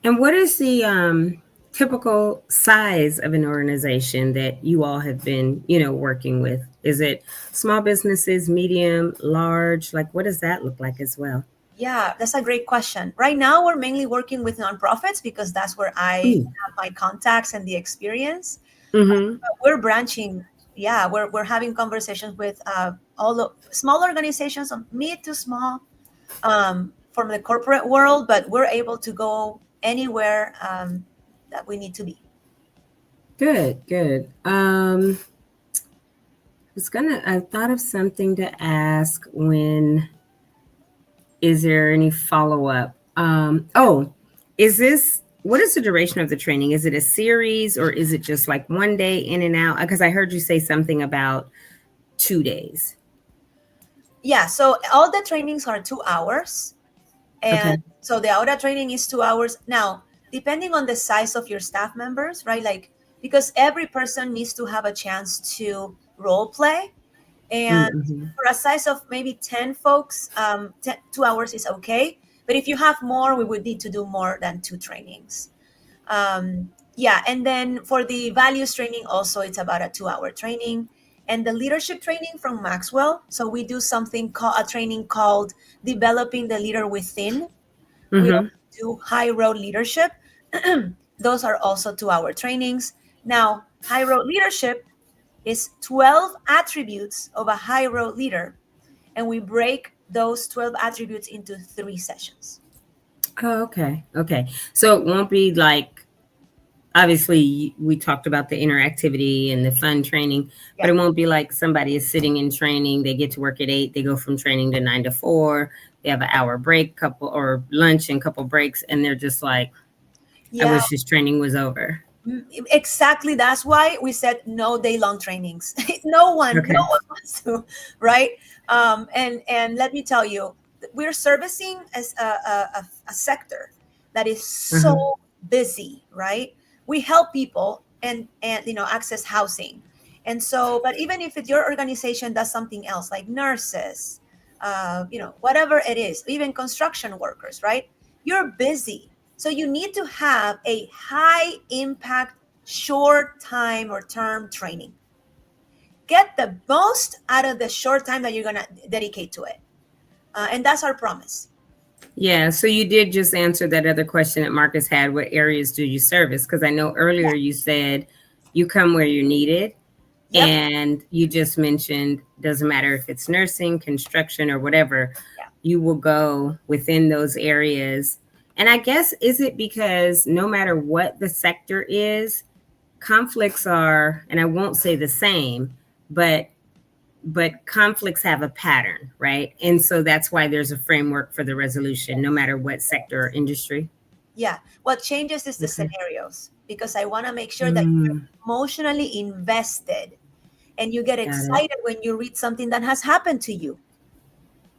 And what is the typical size of an organization that you all have been, working with? Is it small businesses, medium, large? Like, what does that look like as well? Yeah, that's a great question. Right now, we're mainly working with nonprofits because that's where I have my contacts and the experience. Mm-hmm. But we're branching. Yeah, we're having conversations with all the small organizations, mid to small, from the corporate world, but we're able to go anywhere that we need to be. Good, good. I thought of something to ask when, is there any follow-up? What is the duration of the training? Is it a series, or is it just like one day in and out? Because I heard you say something about 2 days. Yeah, so all the trainings are 2 hours. And Okay. so the aura training is 2 hours. Now, depending on the size of your staff members, right? Like, because every person needs to have a chance to role play. And Mm-hmm. for a size of maybe 10 folks, 2 hours is okay. But if you have more, we would need to do more than 2 trainings. Yeah, and then for the values training, also it's about a 2 hour training. And the leadership training from Maxwell. So we do something called a training called Developing the Leader Within. We Mm-hmm. also do high road leadership. Those are also 2 hour trainings. Now, high road leadership is 12 attributes of a high road leader. And we break those 12 attributes into 3 sessions. Oh, okay. Okay. So it won't be like, obviously we talked about the interactivity and the fun training, but it won't be like somebody is sitting in training, they get to work at 8, they go from training to 9 to 4, they have an hour break, couple or lunch and couple breaks, and they're just like, I wish this training was over. Exactly. That's why we said no day long trainings. no one wants to, right? And let me tell you, we're servicing as a sector that is so busy, right? We help people and access housing, and so. But even if your organization does something else, like nurses, whatever it is, even construction workers, right? You're busy. So you need to have a high impact, short time or term training. Get the most out of the short time that you're going to dedicate to it. And that's our promise. Yeah. So you did just answer that other question that Marcus had. What areas do you service? Because I know earlier you said you come where you're needed. Yep. And you just mentioned, doesn't matter if it's nursing, construction, or whatever, you will go within those areas. And I guess, is it because no matter what the sector is, conflicts are, and I won't say the same, but conflicts have a pattern, right? And so that's why there's a framework for the resolution, no matter what sector or industry. Yeah. What changes is the Okay. scenarios, because I want to make sure that you're Mm, emotionally invested and you get got it. excited when you read something that has happened to you,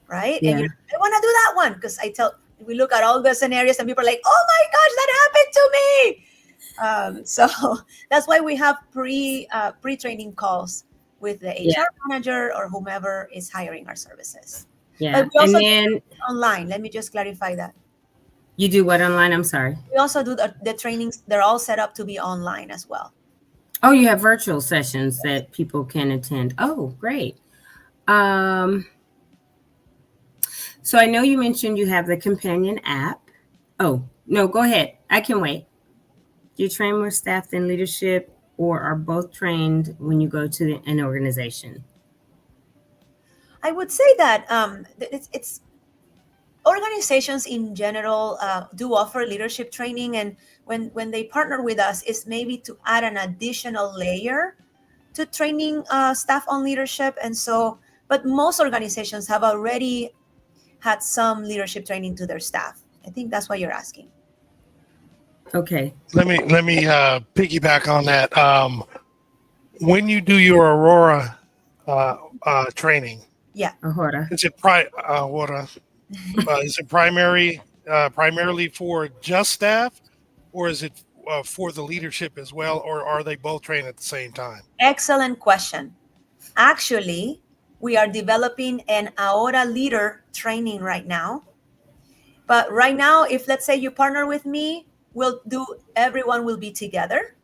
right? And Yeah. I want to do that one, because we look at all the scenarios and people are like, oh my gosh, that happened to me. So that's why we have pre-training calls with the Yeah. HR manager or whomever is hiring our services. Yeah. But we And also do then online. Let me just clarify that. you do what online? I'm sorry. We also do the trainings. They're all set up to be online as well. Oh, you have virtual sessions that people can attend. Oh, great. Um, so I know you mentioned you have the companion app. Oh, no, go ahead. I can wait. Do you train more staff than leadership, or are both trained when you go to an organization? I would say that it's organizations in general do offer leadership training, and when they partner with us, is maybe to add an additional layer to training staff on leadership. And so, but most organizations have already had some leadership training to their staff. I think that's what you're asking. Okay. Let me piggyback on that. When you do your Aurora training, Yeah. Ahora. is it is it primarily for just staff, or is it for the leadership as well, or are they both trained at the same time? Excellent question. Actually, we are developing an Ahora leader training right now. But right now, if let's say you partner with me, everyone will be together.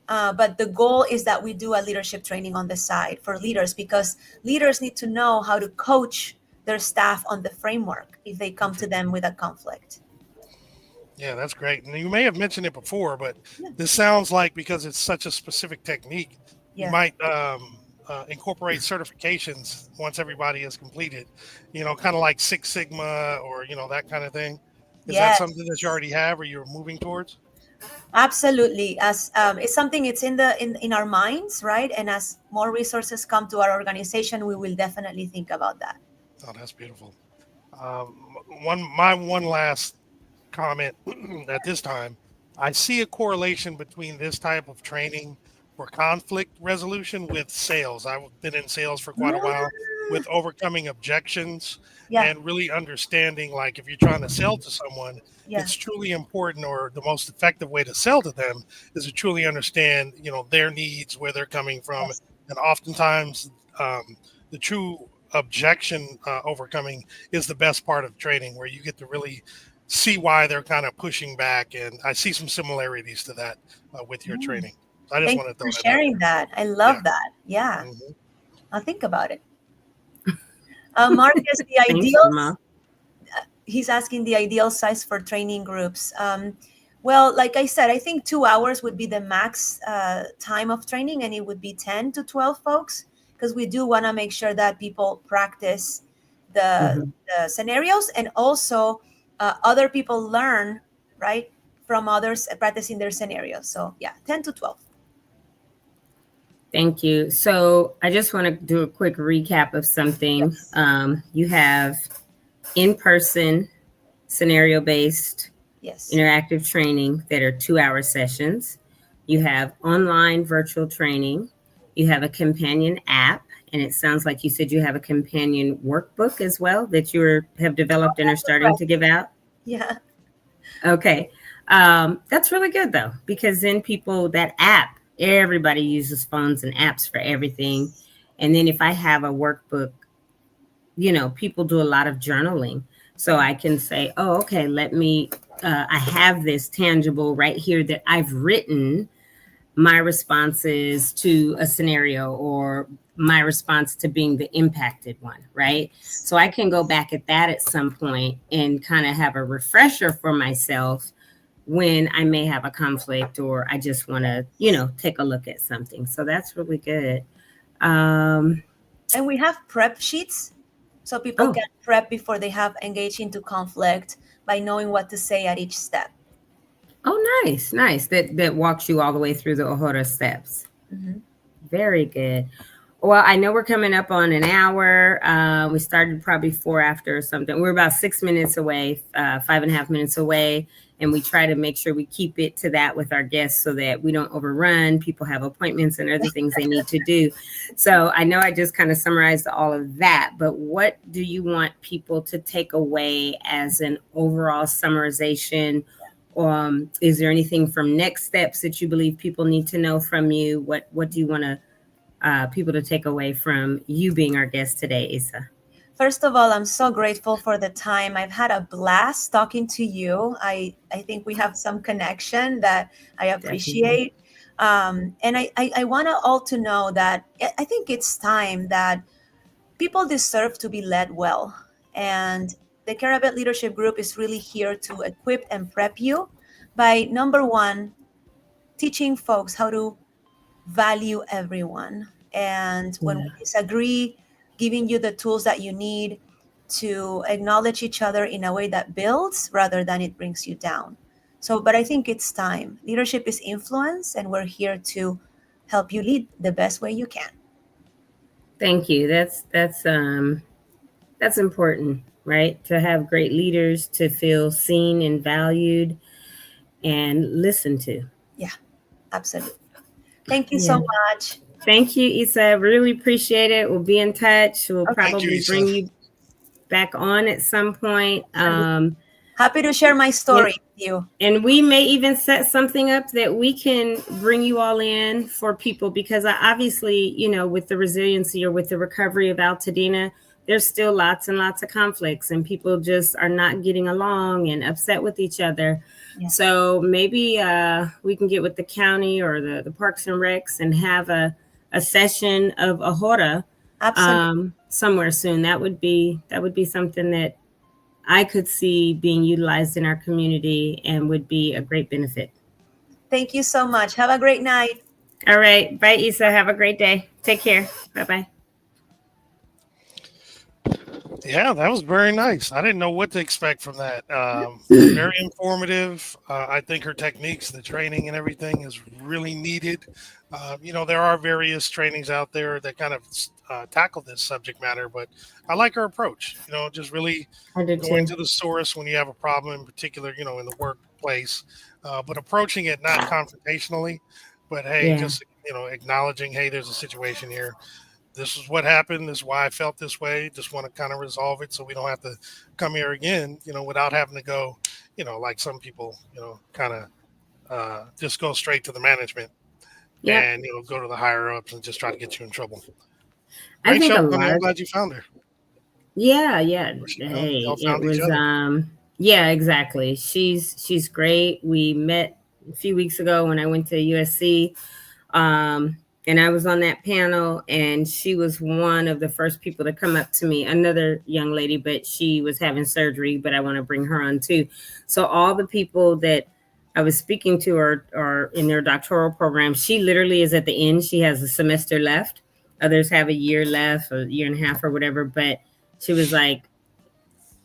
But the goal is that we do a leadership training on the side for leaders, because leaders need to know how to coach their staff on the framework if they come to them with a conflict. Yeah, that's great. And you may have mentioned it before, but Yeah. this sounds like, because it's such a specific technique, you Yeah. might incorporate certifications once everybody is completed, kind of like Six Sigma or, that kind of thing. Is that Yes, something that you already have or you're moving towards? absolutely. As it's something, it's in our minds, right? And as more resources come to our organization, we will definitely think about that. Oh, that's beautiful. My one last comment at this time, I see a correlation between this type of training for conflict resolution with sales. I've been in sales for quite a while, with overcoming objections Yeah. and really understanding, like, if you're trying to sell to someone, Yeah. it's truly important, or the most effective way to sell to them is to truly understand, their needs, where they're coming from. Yes. And oftentimes, the true objection overcoming is the best part of training, where you get to really see why they're kind of pushing back. And I see some similarities to that with your Mm. training. So I just Thank want you to throw for that out sharing there. that. I Yeah. love that. Yeah. Mhm. I'll think about it. Marcus, the Thanks, ideal, Jamal. he's asking the ideal size for training groups. Well, like I said, I think 2 hours would be the max time of training, and it would be 10 to 12 folks, because we do want to make sure that people practice the, Mhm. the scenarios, and also other people learn, right, from others practicing their scenarios. So, yeah, 10 to 12. Thank you. So I just want to do a quick recap of something. Yes. You have in-person, scenario-based, Yes. interactive training that are 2-hour sessions. You have online virtual training. You have a companion app, and it sounds like you said you have a companion workbook as well that you have developed and are starting to give out. Yeah. Okay. That's really good though, because then that app, everybody uses phones and apps for everything. And then if I have a workbook, people do a lot of journaling. So I can say, oh, okay, I have this tangible right here that I've written my responses to a scenario, or my response to being the impacted one, right? So I can go back at that at some point and kind of have a refresher for myself when I may have a conflict, or I just want to, take a look at something. So that's really good. And we have prep sheets, so people Oh, can prep before they have engaged into conflict by knowing what to say at each step. Oh, nice. That walks you all the way through the Ojota steps. Mhm. Very good. Well, I know we're coming up on an hour. We started probably 4 after or something. We're about 6 minutes away, 5.5 minutes away. And we try to make sure we keep it to that with our guests so that we don't overrun. People have appointments and other things they need to do. So I know I just kind of summarized all of that, but what do you want people to take away as an overall summarization? Is there anything from next steps that you believe people need to know from you? What do you want to people to take away from you being our guest today, Isa? First of all, I'm so grateful for the time. I've had a blast talking to you. I think we have some connection that I Definitely. appreciate. And I want all to know that I think it's time that people deserve to be led well. And the Karabed Leadership Group is really here to equip and prep you by number one, teaching folks how to value everyone. And when we Yeah. disagree, giving you the tools that you need to acknowledge each other in a way that builds rather than it brings you down. So, but I think it's time. Leadership is influence, and we're here to help you lead the best way you can. Thank you. That's important, right? To have great leaders, to feel seen and valued and listened to. Yeah, absolutely. Thank you so Yeah. much. Thank you, Isa. Really appreciate it. We'll be in touch. We'll Okay. Thank you, probably Issa. bring you back on at some point. Happy to share my story with you. And we may even set something up that we can bring you all in for people, because obviously, with the resiliency or with the recovery of Altadena, there's still lots and lots of conflicts and people just are not getting along and upset with each other. Yeah. So maybe we can get with the county or the Parks and Recs and have a session of Ahora Absolutely. somewhere soon. That would be something that I could see being utilized in our community and would be a great benefit. Thank you so much. Have a great night. All right. Bye, Isa. Have a great day. Take care. Bye bye. Yeah, that was very nice. I didn't know what to expect from that. Very informative. I think her techniques, the training and everything is really needed. There are various trainings out there that kind of tackle this subject matter, but I like her approach. Just really I did going too. to the source when you have a problem, in particular, in the workplace, but approaching it not confrontationally, but hey, Yeah. just, acknowledging, hey, there's a situation here. This is what happened. This is why I felt this way. Just want to kind of resolve it so we don't have to come here again, without having to go, like some people, kind of just go straight to the management Yep. and, go to the higher ups and just try to get you in trouble. I Great think show, a Tony. lot I'm of, glad you found her. yeah. Or she found, Hey, y'all it found each was other. yeah, exactly. She's great. We met a few weeks ago when I went to USC. And I was on that panel, and she was one of the first people to come up to me. Another young lady, but she was having surgery, but I want to bring her on too. So all the people that I was speaking to are in their doctoral program. She literally is at the end. She has a semester left. Others have a year left, a year and a half or whatever. But she was like,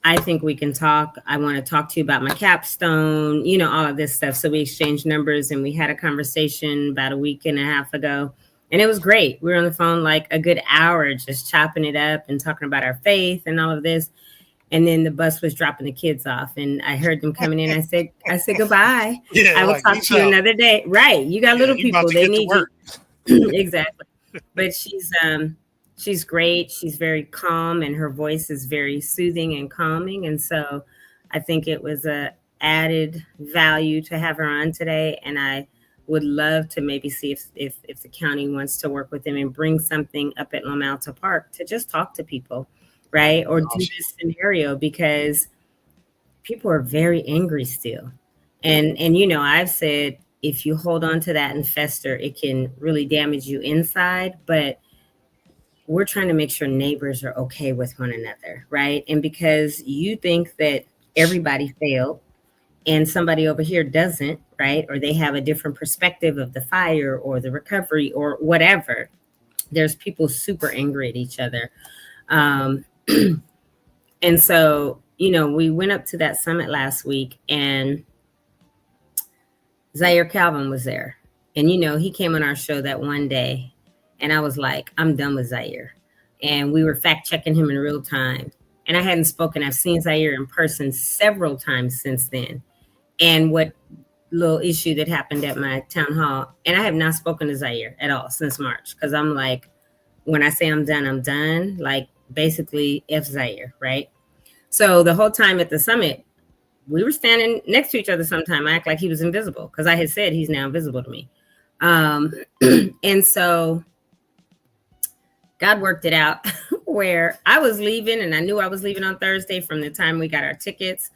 I think we can talk. I want to talk to you about my capstone, all of this stuff. So we exchanged numbers and we had a conversation about a week and a half ago. And it was great. We were on the phone like a good hour, just chopping it up and talking about our faith and all of this. And then the bus was dropping the kids off, and I heard them coming in. I said goodbye. Yeah, I will like talk peace to you out. another day. Right. You got Yeah, little you about people. to They get to need you. work. Exactly. But she's great. She's very calm, and her voice is very soothing and calming. And so I think it was a added value to have her on today. And I would love to maybe see if the county wants to work with them and bring something up at Loma Alta Park to just talk to people, right? Or do Awesome. this scenario, because people are very angry still. And I've said, if you hold on to that and fester, it can really damage you inside. But we're trying to make sure neighbors are okay with one another, right? And because you think that everybody failed and somebody over here doesn't, right? Or they have a different perspective of the fire or the recovery or whatever, there's people super angry at each other. Um, and so, we went up to that summit last week, and Zaire Calvin was there. And, he came on our show that one day. And I was like, I'm done with Zaire. And we were fact checking him in real time. And I hadn't spoken. I've seen Zaire in person several times since then. And what little issue that happened at my town hall. And I have not spoken to Zaire at all since March. Because I'm like, when I say I'm done, I'm done. Like, basically, F Zaire, right? So the whole time at the summit, we were standing next to each other sometime. I act like he was invisible because I had said he's now invisible to me. And so God worked it out where I was leaving, and I knew I was leaving on Thursday from the time we got our tickets.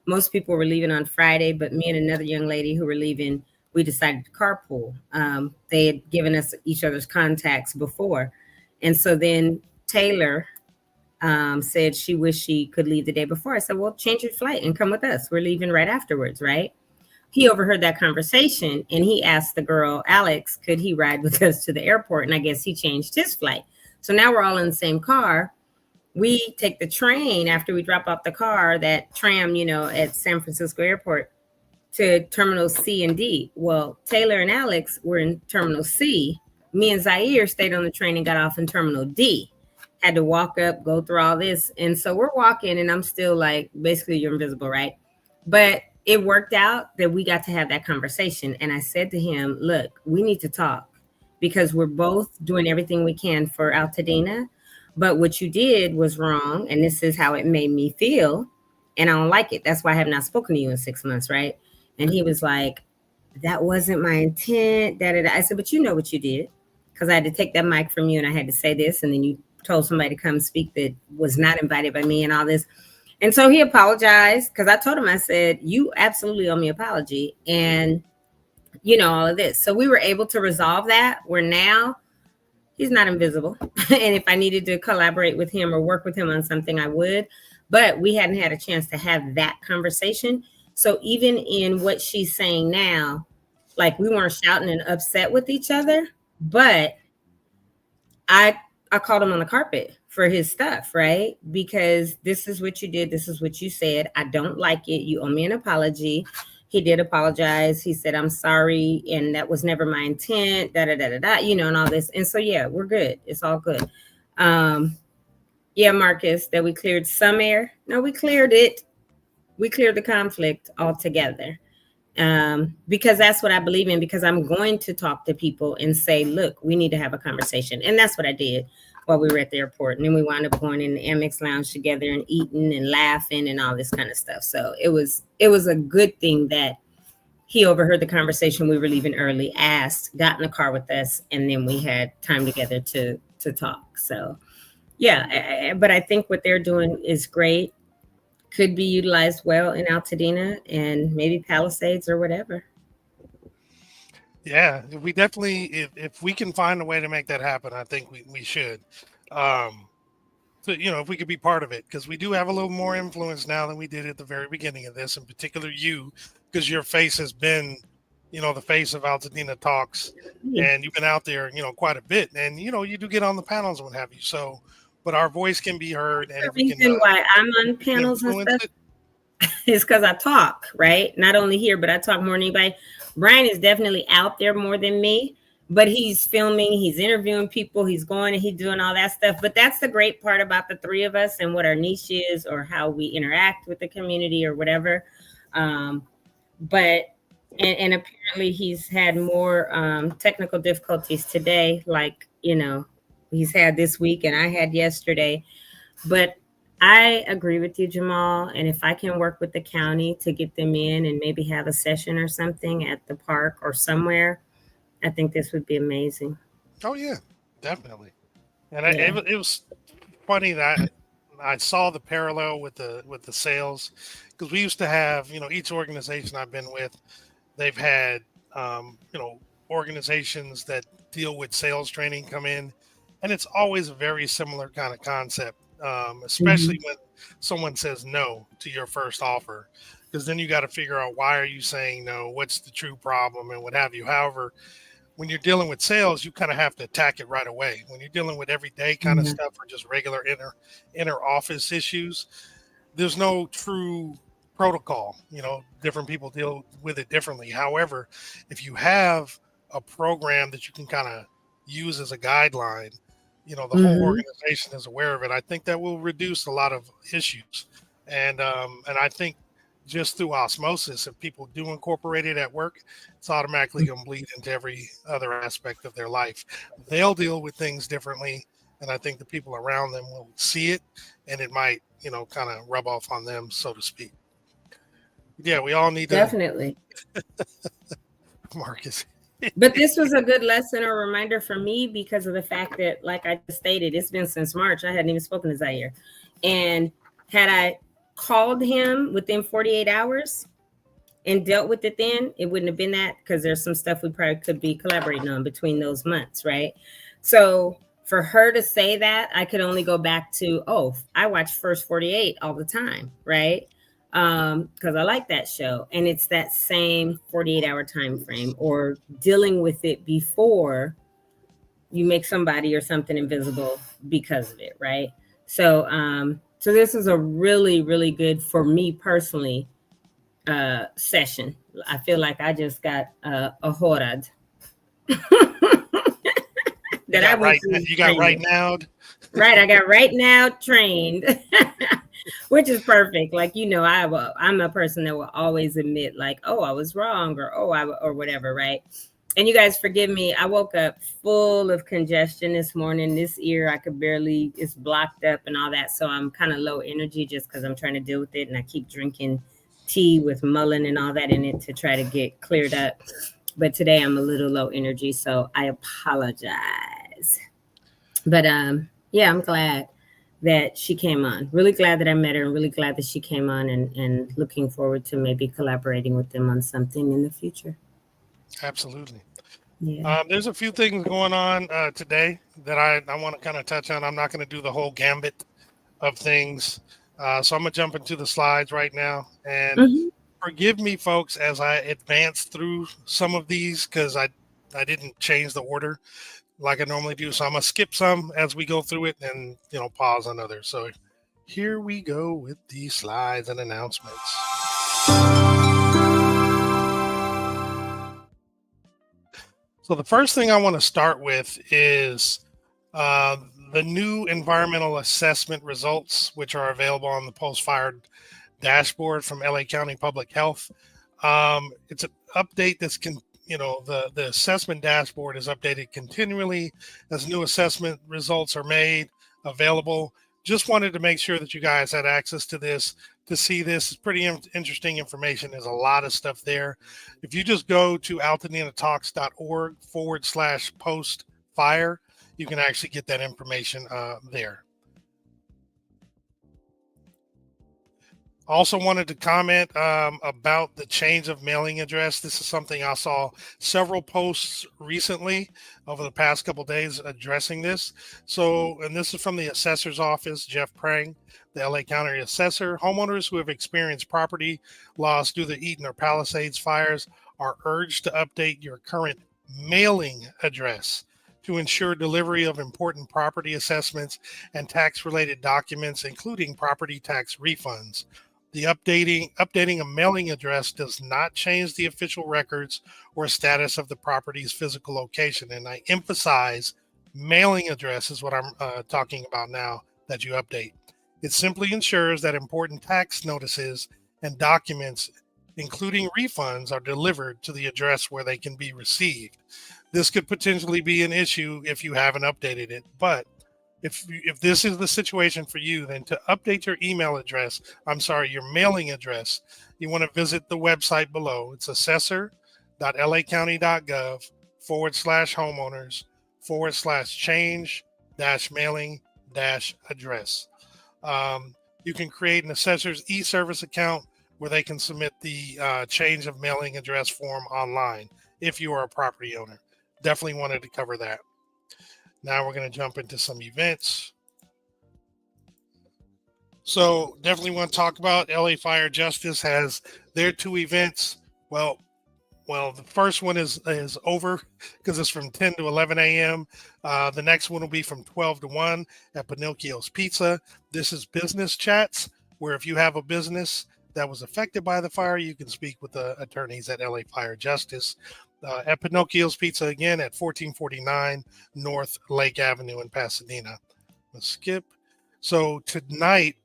Most people were leaving on Friday, but me and another young lady who were leaving, we decided to carpool. They had given us each other's contacts before. And so then Taylor said she wished she could leave the day before. I said, well, change your flight and come with us. We're leaving right afterwards, right? He overheard that conversation and he asked the girl, Alex, could he ride with us to the airport? And I guess he changed his flight. So now we're all in the same car. We take the train after we drop off the car, that tram, at San Francisco Airport, to Terminal C and D. Well, Taylor and Alex were in Terminal C. Me and Zaire stayed on the train and got off in Terminal D. Had to walk up, go through all this. And so we're walking and I'm still like, basically you're invisible, right? But it worked out that we got to have that conversation. And I said to him, look, we need to talk because we're both doing everything we can for Altadena. But what you did was wrong. And this is how it made me feel. And I don't like it. That's why I have not spoken to you in 6 months, right? And he was like, that wasn't my intent. I said, but you know what you did. Because I had to take that mic from you and I had to say this. And then you told somebody to come speak that was not invited by me and all this. And so he apologized because I told him, I said, you absolutely owe me an apology. And, all of this. So we were able to resolve that where now he's not invisible. And if I needed to collaborate with him or work with him on something, I would. But we hadn't had a chance to have that conversation. So even in what she's saying now, like we weren't shouting and upset with each other, but I called him on the carpet for his stuff, right? Because this is what you did. This is what you said. I don't like it. You owe me an apology. He did apologize. He said, I'm sorry. And that was never my intent, and all this. And so, yeah, we're good. It's all good. Yeah, Marcus, that we cleared some air. No, we cleared it. We cleared the conflict altogether. Because that's what I believe in, because I'm going to talk to people and say, look, we need to have a conversation. And that's what I did while we were at the airport. And then we wound up going in the Amex lounge together and eating and laughing and all this kind of stuff. So it was a good thing that he overheard the conversation. We were leaving early, asked, got in the car with us, and then we had time together to talk. So yeah, but I think what they're doing is great. Could be utilized well in Altadena and maybe Palisades or whatever. Yeah, we definitely, if we can find a way to make that happen, I think we should. So, if we could be part of it, because we do have a little more influence now than we did at the very beginning of this, in particular you, because your face has been, the face of Altadena Talks, and you've been out there, quite a bit, and, you do get on the panels and what have you. So, but our voice can be heard. And the reason why I'm on panels and stuff is because I talk, right? Not only here, but I talk more than anybody. Brian is definitely out there more than me, but he's filming, he's interviewing people, he's going and he's doing all that stuff. But that's the great part about the three of us and what our niche is or how we interact with the community or whatever. But apparently he's had more technical difficulties today, like, he's had this week and I had yesterday. But I agree with you, Jamal. And if I can work with the county to get them in and maybe have a session or something at the park or somewhere, I think this would be amazing. Oh, yeah, definitely. And it was funny that I saw the parallel with the sales, because we used to have, each organization I've been with, they've had, organizations that deal with sales training come in. And it's always a very similar kind of concept, especially when someone says no to your first offer, because then you got to figure out, why are you saying no? What's the true problem and what have you? However, when you're dealing with sales, you kind of have to attack it right away. When you're dealing with everyday kind of stuff or just regular inner office issues, there's no true protocol. Different people deal with it differently. However, if you have a program that you can kind of use as a guideline, the whole Mm-hmm. organization is aware of it. I think that will reduce a lot of issues, and I think just through osmosis, if people do incorporate it at work, it's automatically going to bleed into every other aspect of their life. They'll deal with things differently, and I think the people around them will see it, and it might, kind of rub off on them, so to speak. Yeah, we all need to. Definitely. Marcus. But this was a good lesson or reminder for me because of the fact that, like I just stated, it's been since March. I hadn't even spoken to Zaire. And had I called him within 48 hours and dealt with it then, it wouldn't have been that, because there's some stuff we probably could be collaborating on between those months, right? So for her to say that, I could only go back to, I watch First 48 all the time, right? Because I like that show, and it's that same 48-hour time frame, or dealing with it before you make somebody or something invisible because of it, right? So so this is a really, really good, for me personally, session. I feel like I just got a horad that I went through. You got right now. Right, I got right now trained. Which is perfect. Like, I'm a person that will always admit, like, I was wrong, or or whatever, right? And you guys forgive me. I woke up full of congestion this morning. This ear, I could barely, it's blocked up and all that. So I'm kind of low energy just because I'm trying to deal with it. And I keep drinking tea with mullein and all that in it to try to get cleared up. But today I'm a little low energy, so I apologize. But yeah, I'm glad that she came on. Really glad that I met her, and really glad that she came on, and looking forward to maybe collaborating with them on something in the future. Absolutely. Yeah. There's a few things going on today that I want to kind of touch on. I'm not going to do the whole gambit of things. So I'm going to jump into the slides right now. And forgive me, folks, as I advance through some of these, because I didn't change the order like I normally do. So I'm going to skip some as we go through it and, pause on others. So here we go with the slides and announcements. So the first thing I want to start with is the new environmental assessment results, which are available on the post-fire dashboard from LA County Public Health. It's an update that's the assessment dashboard is updated continually as new assessment results are made available. Just wanted to make sure that you guys had access to this, to see this. It's pretty interesting information. There's a lot of stuff there. If you just go to altadinatalks.org/post-fire, you can actually get that information there. Also wanted to comment about the change of mailing address. This is something I saw several posts recently over the past couple of days addressing this. So, and this is from the assessor's office, Jeff Prang, the LA County assessor. Homeowners who have experienced property loss due to the Eaton or Palisades fires are urged to update your current mailing address to ensure delivery of important property assessments and tax-related documents, including property tax refunds. The updating a mailing address does not change the official records or status of the property's physical location. And I emphasize mailing address is what I'm talking about now that you update. It simply ensures that important tax notices and documents, including refunds, are delivered to the address where they can be received. This could potentially be an issue if you haven't updated it, but if this is the situation for you, then to update your email address, your mailing address, you want to visit the website below. It's assessor.lacounty.gov/homeowners/change-mailing-address. You can create an assessor's e-service account where they can submit the change of mailing address form online if you are a property owner. Definitely wanted to cover that. Now we're going to jump into some events. So definitely want to talk about LA Fire Justice has their 2 events. Well, the first one is over because it's from 10 to 11 a.m. The next one will be from 12 to 1 at Pinocchio's Pizza. This is business chats, where if you have a business that was affected by the fire, you can speak with the attorneys at LA Fire Justice. At Pinocchio's Pizza again at 1449 North Lake Avenue in Pasadena. Let's skip. So tonight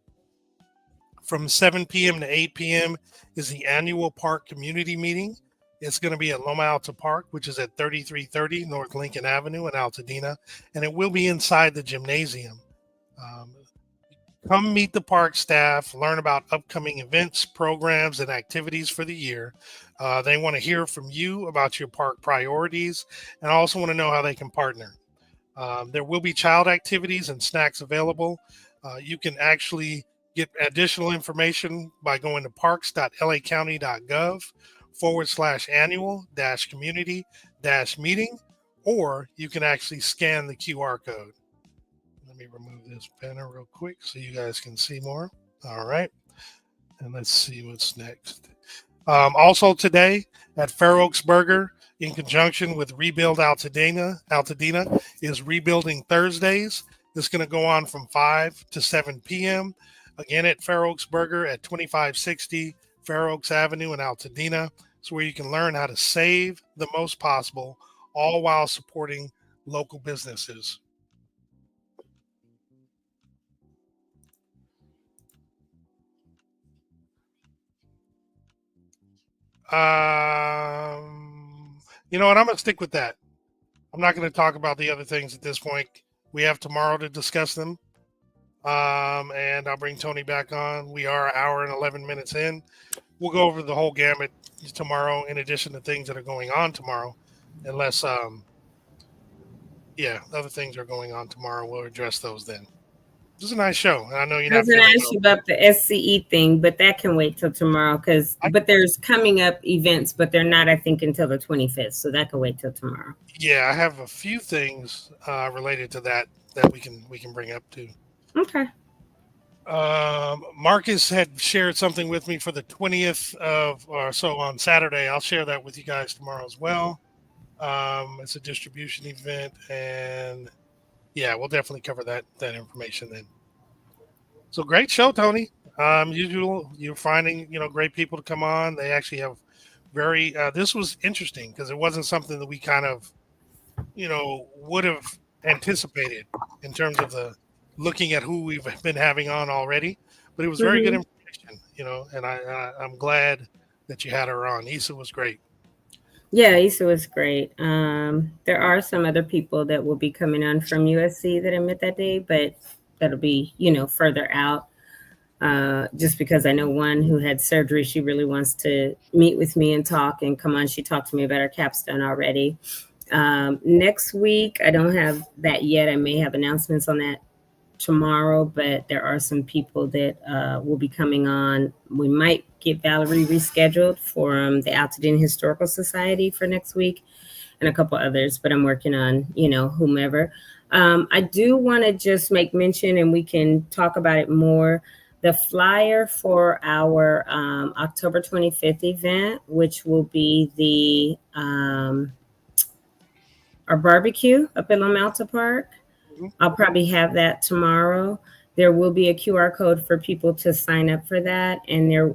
from 7 p.m. to 8 p.m. is the annual park community meeting. It's going to be at Loma Alta Park, which is at 3330 North Lincoln Avenue in Altadena, and it will be inside the gymnasium. Come meet the park staff, learn about upcoming events, programs, and activities for the year. They want to hear from you about your park priorities and also want to know how they can partner. There will be child activities and snacks available. You can actually get additional information by going to parks.lacounty.gov/annual-community-meeting, or you can actually scan the QR code. Let me remove this banner real quick so you guys can see more. All right. And let's see what's next. Also today at Fair Oaks Burger, in conjunction with Rebuild Altadena, is Rebuilding Thursdays. This is going to go on from 5 to 7 p.m. Again at Fair Oaks Burger at 2560 Fair Oaks Avenue in Altadena. It's where you can learn how to save the most possible, all while supporting local businesses. You know what? I'm going to stick with that. I'm not going to talk about the other things at this point. We have tomorrow to discuss them. And I'll bring Tony back on. We are an hour and 11 minutes in. We'll go over the whole gamut tomorrow, in addition to things that are going on tomorrow. Unless, other things are going on tomorrow. We'll address those then. This is a nice show. I know you're not. I was going to ask you about the SCE thing, but that can wait till tomorrow but there's coming up events, but they're not, I think, until the 25th. So that can wait till tomorrow. Yeah, I have a few things related to that we can bring up too. Okay. Marcus had shared something with me for the 20th or so on Saturday. I'll share that with you guys tomorrow as well. It's a distribution event, and yeah, we'll definitely cover that information then. So great show, Tony. Usual, you're finding, great people to come on. They actually have this was interesting because it wasn't something that we kind of, would have anticipated in terms of looking at who we've been having on already, but it was very good information, and I'm glad that you had her on. Isa was great. Yeah, Isa was great. There are some other people that will be coming on from USC that I met that day, but that'll be, further out. Just because I know one who had surgery, she really wants to meet with me and talk and come on. She talked to me about her capstone already. Next week, I don't have that yet. I may have announcements on that tomorrow, but there are some people that will be coming on. We might get Valerie rescheduled for the Altadena Historical Society for next week and a couple others, but I'm working on, whomever. I do want to just make mention, and we can talk about it more, the flyer for our October 25th event, which will be our barbecue up in Loma Alta Park. I'll probably have that tomorrow. There will be a QR code for people to sign up for that, and there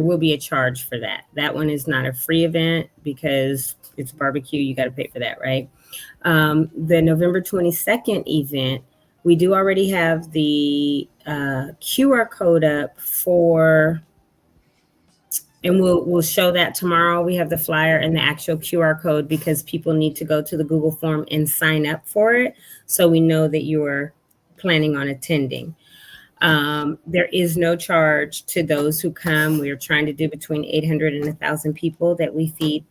will be a charge for that. That one is not a free event because it's barbecue. You got to pay for that, right? The November 22nd event, we do already have the QR code up for, and we'll show that tomorrow. We have the flyer and the actual QR code because people need to go to the Google form and sign up for it, so we know that you are planning on attending. There is no charge to those who come. We are trying to do between 800 and 1,000 people that we feed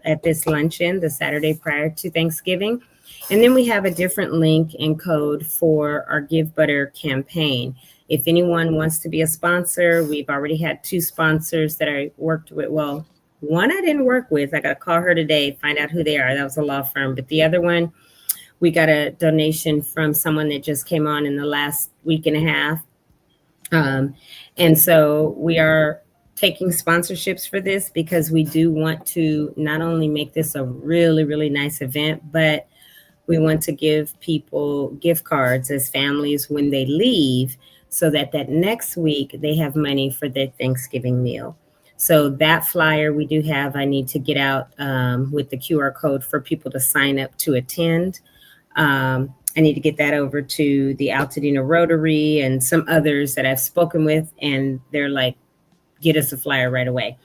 at this luncheon the Saturday prior to Thanksgiving. And then we have a different link and code for our Give Butter campaign. If anyone wants to be a sponsor, we've already had 2 sponsors that I worked with. Well, one I didn't work with. I got to call her today, find out who they are. That was a law firm. But the other one, we got a donation from someone that just came on in the last week and a half. And so we are taking sponsorships for this because we do want to not only make this a really, really nice event, but we want to give people gift cards as families when they leave, so that next week they have money for their Thanksgiving meal. So that flyer we do have, I need to get out with the QR code for people to sign up to attend. I need to get that over to the Altadena Rotary and some others that I've spoken with, and they're like, get us a flyer right away.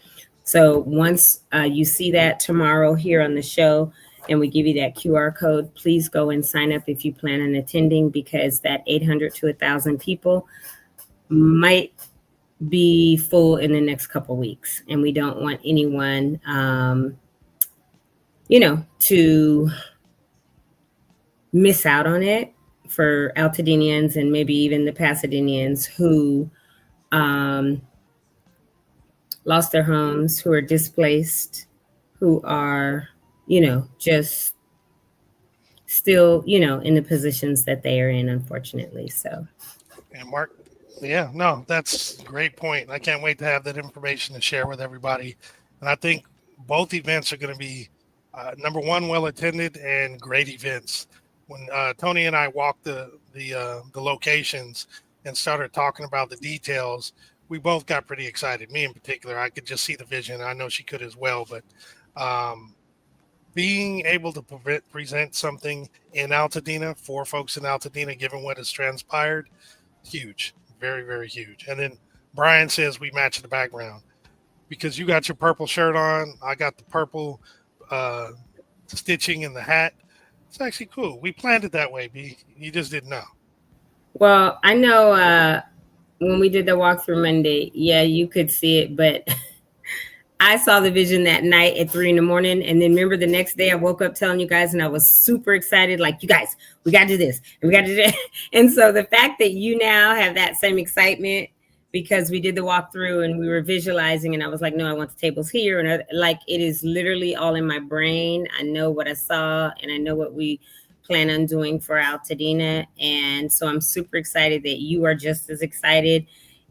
So once you see that tomorrow here on the show and we give you that QR code, please go and sign up if you plan on attending, because that 800 to 1,000 people might be full in the next couple weeks. And we don't want anyone, to miss out on it for Altadenians and maybe even the Pasadenians who lost their homes, who are displaced, who are, just still, in the positions that they are in, unfortunately. So, And Mark, yeah, no, that's a great point. I can't wait to have that information to share with everybody. And I think both events are going to be, number one, well attended and great events. When Tony and I walked the locations and started talking about the details, we both got pretty excited. Me in particular, I could just see the vision. I know she could as well. But being able to present something in Altadena for folks in Altadena, given what has transpired, huge, very, very huge. And then Brian says we match the background because you got your purple shirt on. I got the purple stitching in the hat. It's actually cool. We planned it that way, B. You just didn't know. Well, I know when we did the walkthrough Monday, yeah, you could see it, but I saw the vision that night at 3 a.m. And then remember the next day I woke up telling you guys, and I was super excited. Like, you guys, we got to do this and we got to do that. And so the fact that you now have that same excitement because we did the walkthrough and we were visualizing, and I was like, no, I want the tables here. And like, it is literally all in my brain. I know what I saw and I know what we plan on doing for Altadena. And so I'm super excited that you are just as excited.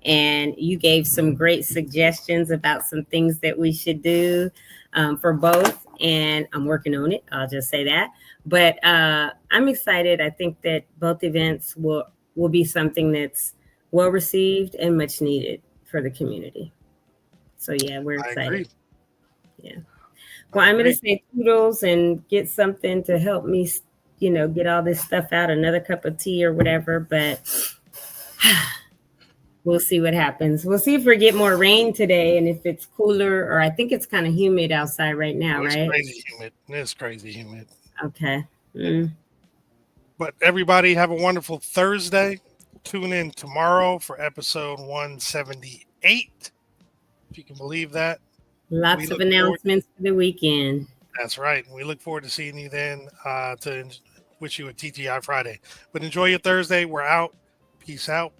And you gave some great suggestions about some things that we should do for both. And I'm working on it. I'll just say that. But I'm excited. I think that both events will be something that's well received and much needed for the community. So, yeah, we're excited. I agree. Yeah. Well, I'm going to say toodles and get something to help me, get all this stuff out, another cup of tea or whatever. But we'll see what happens. We'll see if we get more rain today and if it's cooler, or I think it's kind of humid outside right now, It's right? crazy humid. It's crazy humid. Okay. But everybody have a wonderful Thursday. Tune in tomorrow for episode 178. If you can believe that. Lots of announcements for the weekend. That's right. We look forward to seeing you then to wish you a TGI Friday. But enjoy your Thursday. We're out. Peace out.